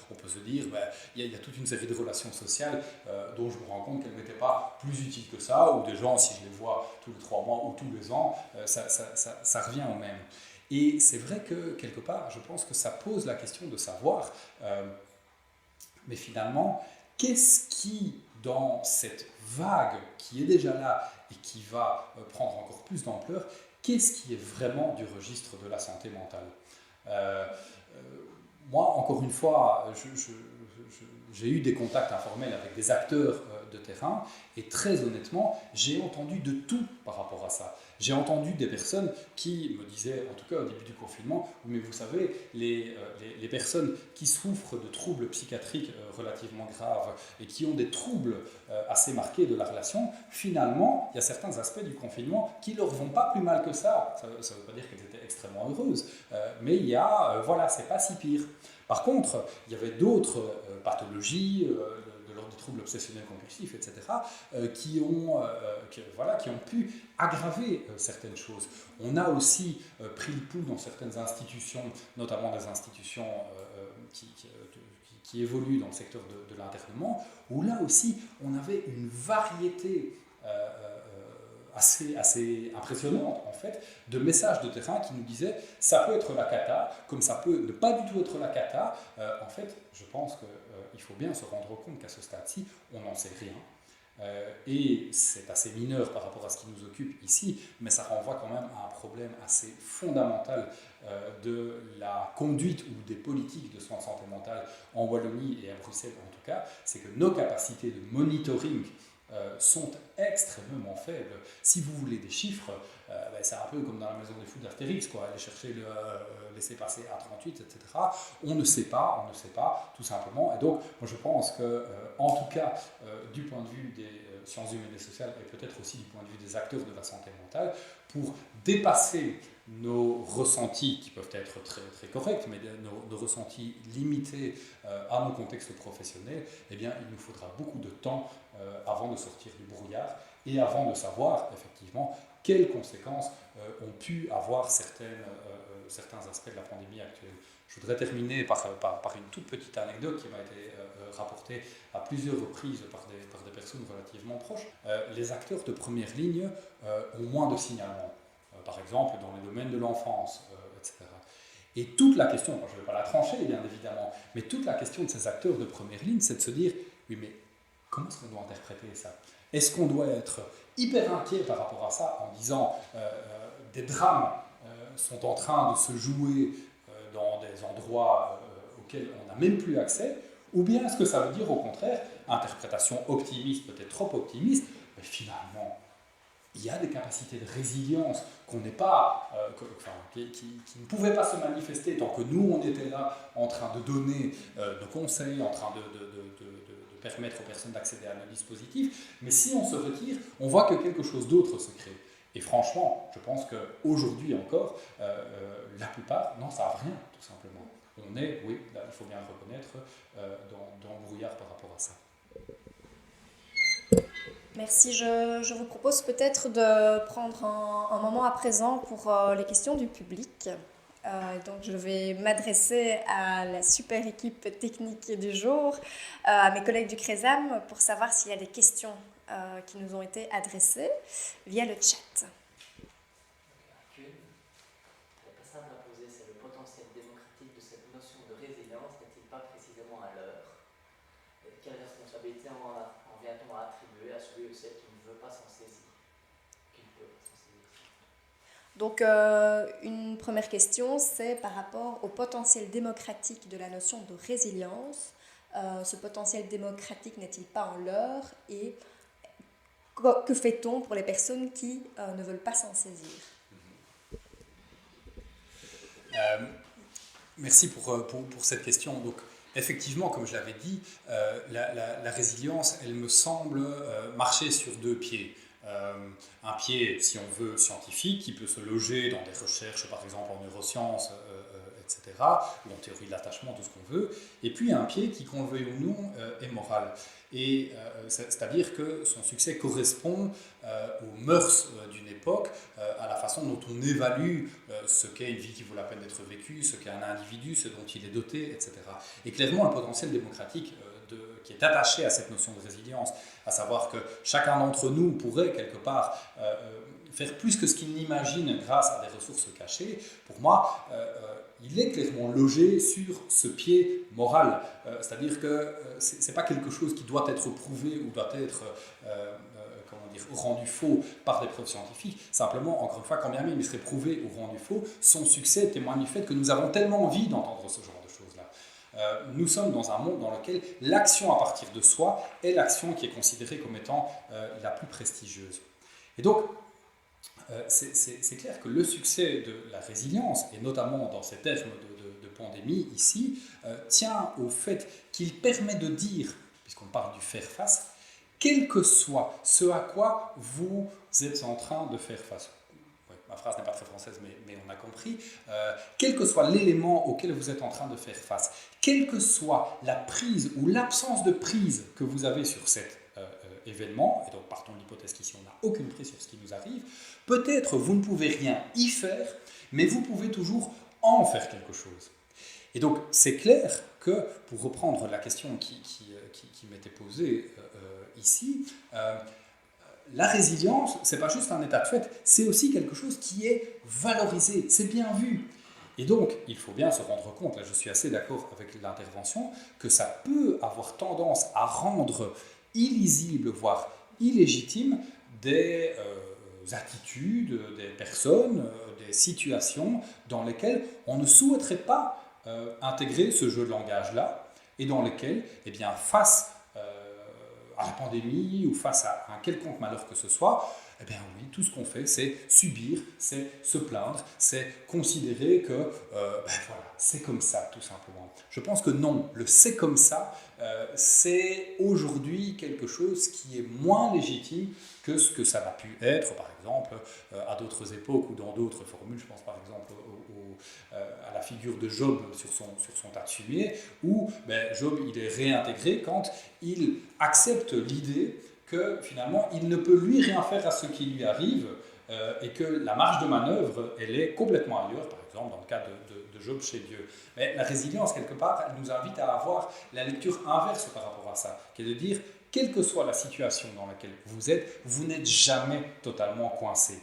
On peut se dire, il y a toute une série de relations sociales dont je me rends compte qu'elles n'étaient pas plus utiles que ça, ou des gens, si je les vois tous les 3 mois ou tous les ans, ça revient au même. Et c'est vrai que, quelque part, je pense que ça pose la question de savoir, mais finalement, qu'est-ce qui, dans cette vague qui est déjà là et qui va prendre encore plus d'ampleur, qu'est-ce qui est vraiment du registre de la santé mentale ? Moi, encore une fois, j'ai eu des contacts informels avec des acteurs de terrain et très honnêtement, j'ai entendu de tout par rapport à ça. J'ai entendu des personnes qui me disaient, en tout cas au début du confinement, mais vous savez, les personnes qui souffrent de troubles psychiatriques relativement graves et qui ont des troubles assez marqués de la relation, finalement, il y a certains aspects du confinement qui ne leur vont pas plus mal que ça. Ça ne veut pas dire qu'elles étaient extrêmement heureuses, mais il y a, voilà, c'est pas si pire. Par contre, il y avait d'autres pathologies, de l'ordre des troubles obsessionnels compulsifs, etc., qui ont pu aggraver certaines choses. On a aussi pris le pouls dans certaines institutions, notamment des institutions qui évoluent dans le secteur de l'internement, où là aussi, on avait une variété assez impressionnante en fait, de messages de terrain qui nous disaient ça peut être la cata, comme ça peut ne pas du tout être la cata. En fait, je pense qu'il faut bien se rendre compte qu'à ce stade-ci, on n'en sait rien. Et c'est assez mineur par rapport à ce qui nous occupe ici, mais ça renvoie quand même à un problème assez fondamental de la conduite ou des politiques de soins de santé mentale en Wallonie et à Bruxelles en tout cas, c'est que nos capacités de monitoring sont extrêmement faibles. Si vous voulez des chiffres, c'est un peu comme dans la maison des fous d'Astérix, quoi. Aller chercher le laisser-passer A38, etc. On ne sait pas, tout simplement. Et donc, moi je pense que, en tout cas, du point de vue des sciences humaines et sociales, et peut-être aussi du point de vue des acteurs de la santé mentale, pour dépasser nos ressentis, qui peuvent être très, très corrects, mais nos ressentis limités à nos contextes professionnels, eh bien, il nous faudra beaucoup de temps avant de sortir du brouillard et avant de savoir, effectivement, quelles conséquences ont pu avoir certains aspects de la pandémie actuelle. Je voudrais terminer par une toute petite anecdote qui m'a été rapportée à plusieurs reprises par des personnes relativement proches. Les acteurs de première ligne ont moins de signalements. Par exemple dans les domaines de l'enfance, etc. Et toute la question, je ne vais pas la trancher bien évidemment, mais toute la question de ces acteurs de première ligne, c'est de se dire, oui mais comment est-ce qu'on doit interpréter ça ? Est-ce qu'on doit être hyper inquiet par rapport à ça en disant des drames sont en train de se jouer dans des endroits auxquels on n'a même plus accès, Ou bien est-ce que ça veut dire au contraire, interprétation optimiste, peut-être trop optimiste, mais finalement, il y a des capacités de résilience qu'on n'est pas, qui ne pouvaient pas se manifester tant que nous, on était là en train de donner nos conseils, en train de permettre aux personnes d'accéder à nos dispositifs. Mais si on se retire, on voit que quelque chose d'autre se crée. Et franchement, je pense qu'aujourd'hui encore, la plupart n'en savent rien, tout simplement. On est, oui, là, il faut bien le reconnaître, dans le brouillard par rapport à ça. Merci. Je vous propose peut-être de prendre un moment à présent pour les questions du public. Donc je vais m'adresser à la super équipe technique du jour, à mes collègues du CRESAM, pour savoir s'il y a des questions qui nous ont été adressées via le chat. La personne à poser, c'est le potentiel démocratique de cette notion de résilience n'est-il pas précisément à l'heure? Et quelle responsabilité en vient-on à attribuer à celui ou celle qui ne veut pas s'en saisir, qui ne peut pas s'en saisir? Donc une première question, c'est par rapport au potentiel démocratique de la notion de résilience. Ce potentiel démocratique n'est-il pas en l'heure? Et que fait-on pour les personnes qui ne veulent pas s'en saisir? Merci pour cette question. Donc, effectivement, comme je l'avais dit, la résilience, elle me semble marcher sur deux pieds. Un pied, si on veut, scientifique, qui peut se loger dans des recherches, par exemple en neurosciences, etc., ou en théorie de l'attachement, tout ce qu'on veut, et puis un pied qui, qu'on le veuille ou non, est moral. Et c'est-à-dire que son succès correspond aux mœurs d'une époque, à la façon dont on évalue ce qu'est une vie qui vaut la peine d'être vécue, ce qu'est un individu, ce dont il est doté, etc. Et clairement, le potentiel démocratique qui est attaché à cette notion de résilience, à savoir que chacun d'entre nous pourrait quelque part faire plus que ce qu'il n'imagine grâce à des ressources cachées, pour moi, il est clairement logé sur ce pied moral. C'est-à-dire que ce n'est pas quelque chose qui doit être prouvé ou doit être rendu faux par des preuves scientifiques. Simplement, encore une fois, quand bien même il serait prouvé ou rendu faux, son succès témoigne du fait que nous avons tellement envie d'entendre ce genre de choses-là. Nous sommes dans un monde dans lequel l'action à partir de soi est l'action qui est considérée comme étant la plus prestigieuse. Et donc, c'est clair que le succès de la résilience, et notamment dans ces termes de pandémie ici, tient au fait qu'il permet de dire, puisqu'on parle du faire face, quel que soit ce à quoi vous êtes en train de faire face. Ouais, ma phrase n'est pas très française, mais on a compris. Quel que soit l'élément auquel vous êtes en train de faire face, quelle que soit la prise ou l'absence de prise que vous avez sur cet événement, et donc partons de l'hypothèse qu'ici on n'a aucune prise sur ce qui nous arrive, peut-être vous ne pouvez rien y faire, mais vous pouvez toujours en faire quelque chose. Et donc c'est clair que, pour reprendre la question qui m'était posée ici, la résilience, c'est pas juste un état de fait, c'est aussi quelque chose qui est valorisé, c'est bien vu. Et donc, il faut bien se rendre compte, là je suis assez d'accord avec l'intervention, que ça peut avoir tendance à rendre illisible, voire illégitime, des attitudes, des personnes, des situations dans lesquelles on ne souhaiterait pas intégrer ce jeu de langage-là, et dans lesquelles, eh bien, face à la pandémie ou face à un quelconque malheur que ce soit, eh bien oui, tout ce qu'on fait, c'est subir, c'est se plaindre, c'est considérer que voilà, c'est comme ça, tout simplement. Je pense que non, le c'est comme ça, c'est aujourd'hui quelque chose qui est moins légitime que ce que ça n'a pu être, par exemple, à d'autres époques ou dans d'autres formules. Je pense par exemple à la figure de Job sur son tas de fumier, où Job il est réintégré quand il accepte l'idée que finalement il ne peut lui rien faire à ce qui lui arrive et que la marge de manœuvre elle est complètement ailleurs, par exemple dans le cas de Job chez Dieu. Mais la résilience quelque part elle nous invite à avoir la lecture inverse par rapport à ça, qui est de dire quelle que soit la situation dans laquelle vous êtes, vous n'êtes jamais totalement coincé.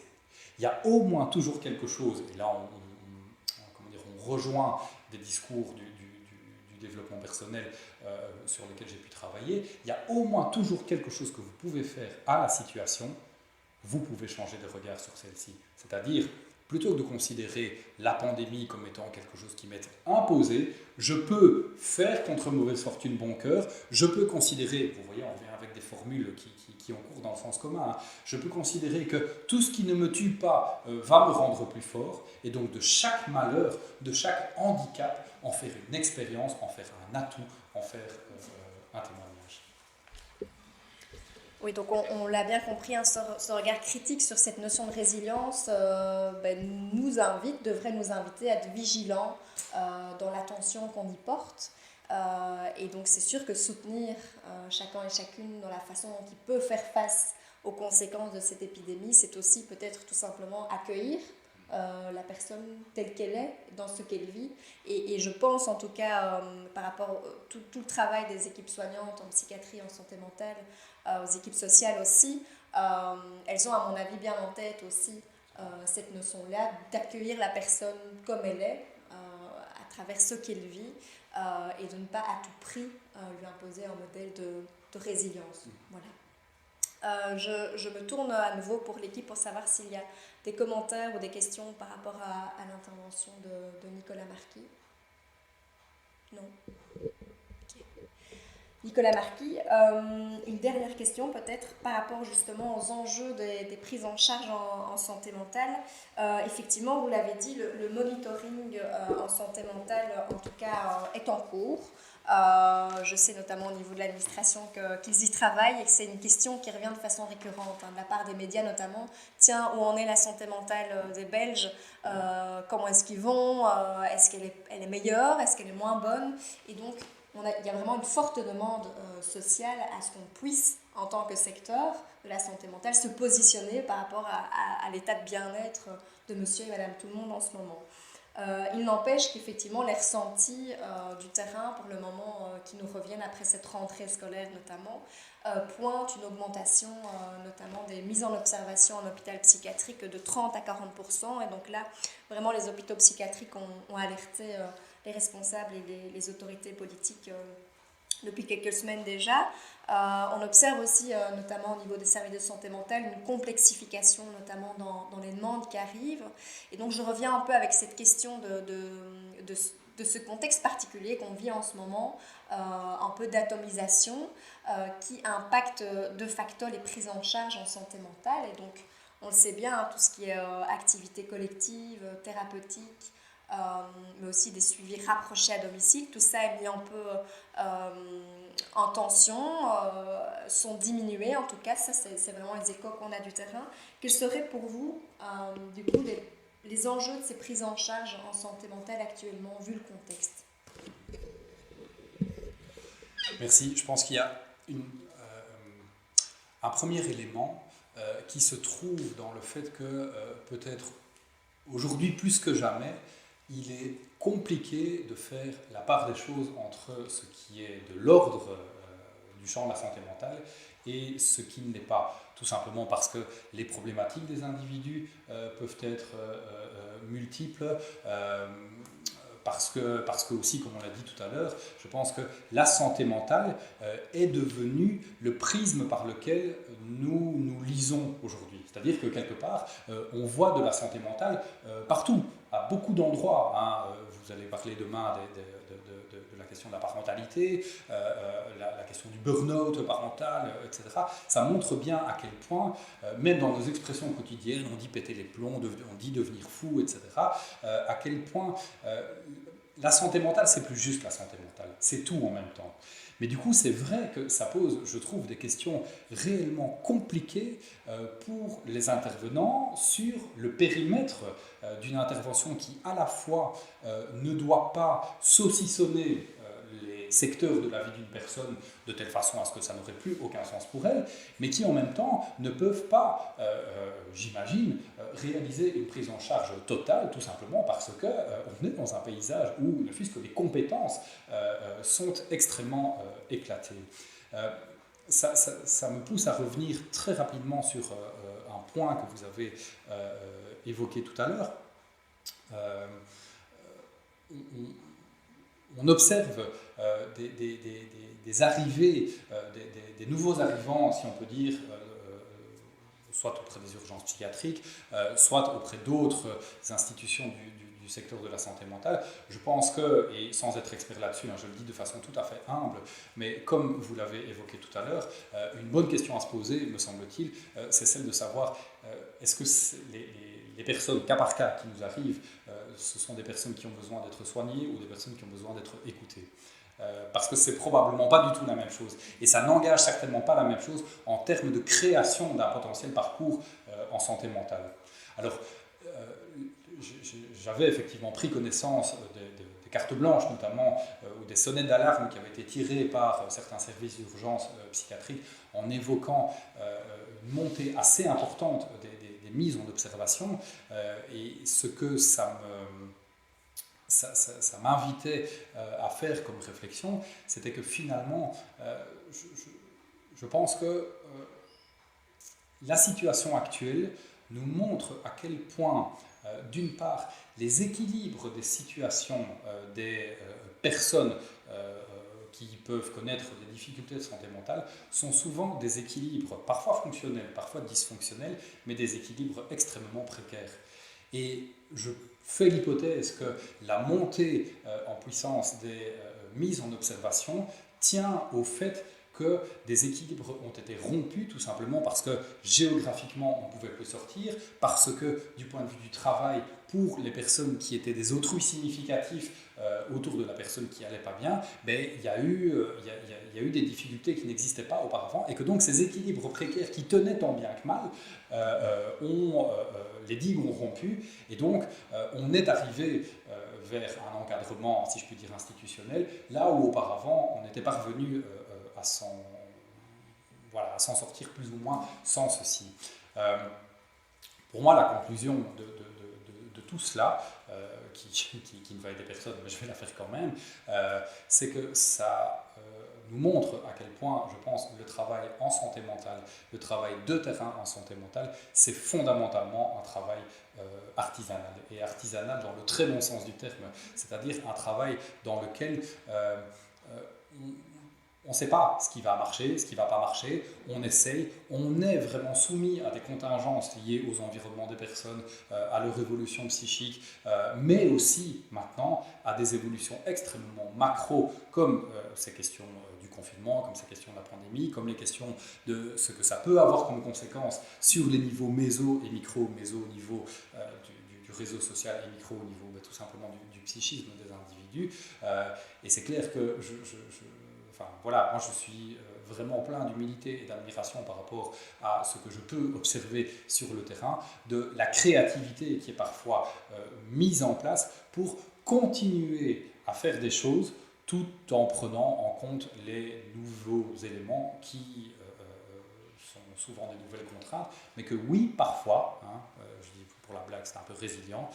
Il y a au moins toujours quelque chose, et là on rejoint des discours du développement personnel sur lesquels j'ai pu travailler, il y a au moins toujours quelque chose que vous pouvez faire à la situation, vous pouvez changer de regard sur celle-ci. C'est-à-dire, plutôt que de considérer la pandémie comme étant quelque chose qui m'est imposé, je peux faire contre mauvaise fortune bon cœur, je peux considérer, vous voyez, on vient avec des formules qui ont cours dans le sens commun, hein, je peux considérer que tout ce qui ne me tue pas va me rendre plus fort, et donc de chaque malheur, de chaque handicap, en faire une expérience, en faire un atout, en faire un témoignage. Oui, donc on l'a bien compris, hein, ce regard critique sur cette notion de résilience devrait nous inviter à être vigilants dans l'attention qu'on y porte. Et donc c'est sûr que soutenir chacun et chacune dans la façon dont il peut faire face aux conséquences de cette épidémie, c'est aussi peut-être tout simplement accueillir la personne telle qu'elle est, dans ce qu'elle vit. Et je pense en tout cas, par rapport à tout le travail des équipes soignantes en psychiatrie, en santé mentale, aux équipes sociales aussi, elles ont à mon avis bien en tête aussi cette notion-là d'accueillir la personne comme elle est, à travers ce qu'elle vit, et de ne pas à tout prix lui imposer un modèle de résilience. Voilà. Je me tourne à nouveau pour l'équipe pour savoir s'il y a des commentaires ou des questions par rapport à l'intervention de Nicolas Marquis. Non. Okay. Nicolas Marquis, une dernière question peut-être par rapport justement aux enjeux des prises en charge en santé mentale. Effectivement, vous l'avez dit, le monitoring en santé mentale, en tout cas, est en cours. Je sais notamment au niveau de l'administration qu'ils y travaillent et que c'est une question qui revient de façon récurrente, hein, de la part des médias notamment. Tiens, où en est la santé mentale des Belges? Comment est-ce qu'ils vont? Est-ce qu'elle est meilleure? Est-ce qu'elle est moins bonne? Et donc, il y a vraiment une forte demande sociale à ce qu'on puisse, en tant que secteur de la santé mentale, se positionner par rapport à l'état de bien-être de monsieur et madame tout le monde en ce moment. Il n'empêche qu'effectivement les ressentis du terrain pour le moment qui nous reviennent après cette rentrée scolaire notamment pointent une augmentation notamment des mises en observation en hôpital psychiatrique de 30 à 40%, et donc là vraiment les hôpitaux psychiatriques ont alerté les responsables et les autorités politiques depuis quelques semaines déjà. On observe aussi, notamment au niveau des services de santé mentale, une complexification, notamment dans les demandes qui arrivent. Et donc je reviens un peu avec cette question de ce contexte particulier qu'on vit en ce moment, un peu d'atomisation, qui impacte de facto les prises en charge en santé mentale. Et donc on le sait bien, hein, tout ce qui est activité collective, thérapeutique, mais aussi des suivis rapprochés à domicile, tout ça est mis un peu en tension, sont diminués en tout cas, ça c'est vraiment les échos qu'on a du terrain. Quels seraient pour vous du coup les enjeux de ces prises en charge en santé mentale actuellement, vu le contexte? Merci, je pense qu'il y a un premier élément qui se trouve dans le fait que peut-être aujourd'hui plus que jamais, il est compliqué de faire la part des choses entre ce qui est de l'ordre du champ de la santé mentale et ce qui ne l'est pas. Tout simplement parce que les problématiques des individus peuvent être multiples, parce que aussi, comme on l'a dit tout à l'heure, je pense que la santé mentale est devenue le prisme par lequel nous lisons aujourd'hui. C'est-à-dire que quelque part, on voit de la santé mentale partout, à beaucoup d'endroits. Hein. Vous allez parler demain de la question de la parentalité, la question du burn-out parental, etc. Ça montre bien à quel point, même dans nos expressions quotidiennes, on dit péter les plombs, on dit devenir fou, etc. À quel point la santé mentale, c'est plus juste la santé mentale, c'est tout en même temps. Mais du coup, c'est vrai que ça pose, je trouve, des questions réellement compliquées pour les intervenants sur le périmètre d'une intervention qui, à la fois, ne doit pas saucissonner les secteurs de la vie d'une personne de telle façon à ce que ça n'aurait plus aucun sens pour elle, mais qui en même temps ne peuvent pas, j'imagine, réaliser une prise en charge totale, tout simplement parce qu'on est dans un paysage où ne fût-ce que les compétences sont extrêmement éclatées. Ça me pousse à revenir très rapidement sur un point que vous avez évoqué tout à l'heure. On observe des arrivées, des nouveaux arrivants, si on peut dire, soit auprès des urgences psychiatriques, soit auprès d'autres institutions du secteur de la santé mentale. Je pense que, et sans être expert là-dessus, je le dis de façon tout à fait humble, mais comme vous l'avez évoqué tout à l'heure, une bonne question à se poser, me semble-t-il, c'est celle de savoir est-ce que les personnes cas par cas qui nous arrivent, ce sont des personnes qui ont besoin d'être soignées ou des personnes qui ont besoin d'être écoutées. Parce que c'est probablement pas du tout la même chose. Et ça n'engage certainement pas la même chose en termes de création d'un potentiel parcours en santé mentale. Alors, j'avais effectivement pris connaissance des cartes blanches, notamment, ou des sonnettes d'alarme qui avaient été tirées par certains services d'urgence psychiatriques en évoquant une montée assez importante des mises en observation. Et ce que ça m'invitait à faire comme réflexion, c'était que finalement, je pense que la situation actuelle nous montre à quel point, d'une part, les équilibres des situations des personnes qui peuvent connaître des difficultés de santé mentale sont souvent des équilibres parfois fonctionnels, parfois dysfonctionnels, mais des équilibres extrêmement précaires. Et je fais l'hypothèse que la montée en puissance des mises en observation tient au fait que des équilibres ont été rompus tout simplement parce que géographiquement on ne pouvait plus sortir, parce que du point de vue du travail, pour les personnes qui étaient des autrui significatifs autour de la personne qui n'allait pas bien, il y a eu des difficultés qui n'existaient pas auparavant et que donc ces équilibres précaires qui tenaient tant bien que mal, les digues ont rompu et donc on est arrivé vers un encadrement, si je puis dire, institutionnel, là où auparavant on était parvenu à s'en sortir plus ou moins sans ceci. Pour moi, la conclusion de tout cela, qui ne va aider personne, mais je vais la faire quand même, c'est que ça nous montre à quel point, je pense, le travail en santé mentale, le travail de terrain en santé mentale, c'est fondamentalement un travail artisanal, et artisanal dans le très bon sens du terme, c'est-à-dire un travail dans lequel on ne sait pas ce qui va marcher, ce qui ne va pas marcher, on essaye, on est vraiment soumis à des contingences liées aux environnements des personnes, à leur évolution psychique, mais aussi maintenant à des évolutions extrêmement macro, comme ces questions du confinement, comme ces questions de la pandémie, comme les questions de ce que ça peut avoir comme conséquence sur les niveaux méso et micro, méso au niveau du réseau social et micro au niveau tout simplement du psychisme des individus. Et c'est clair que moi je suis vraiment plein d'humilité et d'admiration par rapport à ce que je peux observer sur le terrain, de la créativité qui est parfois mise en place pour continuer à faire des choses tout en prenant en compte les nouveaux éléments qui sont souvent des nouvelles contraintes, mais que oui, parfois, je dis pour la blague, c'est un peu résilient,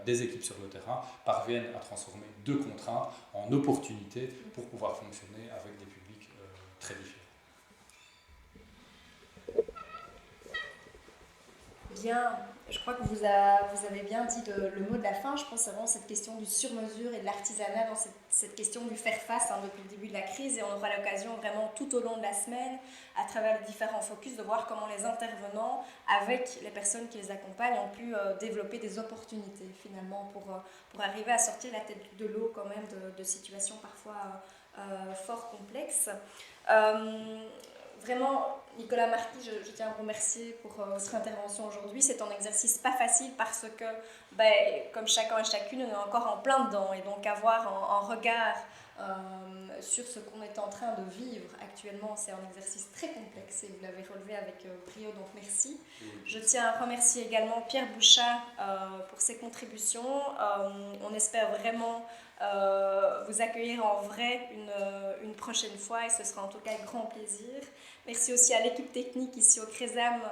des équipes sur le terrain parviennent à transformer deux contraintes en opportunités pour pouvoir fonctionner avec des publics très différents. Bien, je crois que vous avez bien dit le mot de la fin. Je pense vraiment cette question du sur-mesure et de l'artisanat dans cette question du faire face depuis le début de la crise. Et on aura l'occasion vraiment tout au long de la semaine, à travers les différents focus, de voir comment les intervenants, avec les personnes qui les accompagnent, ont pu développer des opportunités finalement pour arriver à sortir la tête de l'eau quand même de situations parfois fort complexes. Vraiment, Nicolas Marquis, je tiens à vous remercier pour votre intervention aujourd'hui. C'est un exercice pas facile parce que, comme chacun et chacune, on est encore en plein dedans. Et donc avoir un regard sur ce qu'on est en train de vivre actuellement, c'est un exercice très complexe et vous l'avez relevé avec brio, donc merci. Je tiens à remercier également Pierre Bouchat pour ses contributions. On espère vraiment vous accueillir en vrai une prochaine fois et ce sera en tout cas un grand plaisir. Merci aussi à l'équipe technique ici au Crésam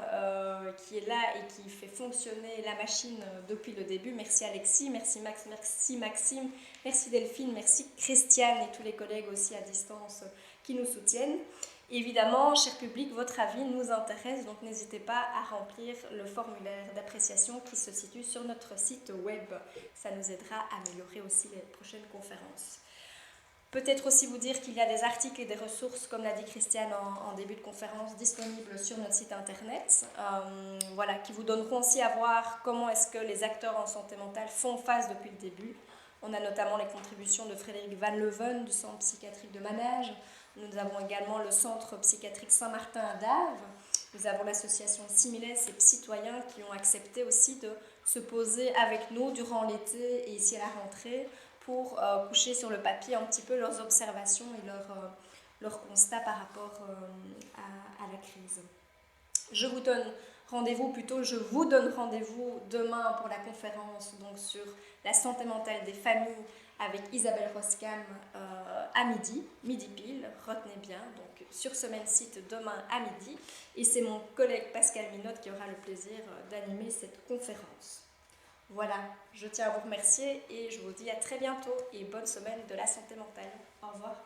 qui est là et qui fait fonctionner la machine depuis le début. Merci Alexis, merci Max, merci Maxime, merci Delphine, merci Christiane et tous les collègues aussi à distance qui nous soutiennent. Évidemment, cher public, votre avis nous intéresse, donc n'hésitez pas à remplir le formulaire d'appréciation qui se situe sur notre site web. Ça nous aidera à améliorer aussi les prochaines conférences. Peut-être aussi vous dire qu'il y a des articles et des ressources, comme l'a dit Christiane en début de conférence, disponibles sur notre site internet, voilà, qui vous donneront aussi à voir comment est-ce que les acteurs en santé mentale font face depuis le début. On a notamment les contributions de Frédéric Van Leuven du centre psychiatrique de Manage. Nous avons également le centre psychiatrique Saint-Martin à Dave. Nous avons l'association Similes et Psytoyens qui ont accepté aussi de se poser avec nous durant l'été et ici à la rentrée pour coucher sur le papier un petit peu leurs observations et leurs constats par rapport à la crise. Je vous donne rendez-vous demain pour la conférence donc, sur la santé mentale des familles avec Isabelle Roskam à midi pile, retenez bien, donc sur ce même site demain à midi. Et c'est mon collègue Pascal Minotte qui aura le plaisir d'animer cette conférence. Voilà, je tiens à vous remercier et je vous dis à très bientôt et bonne semaine de la santé mentale. Au revoir.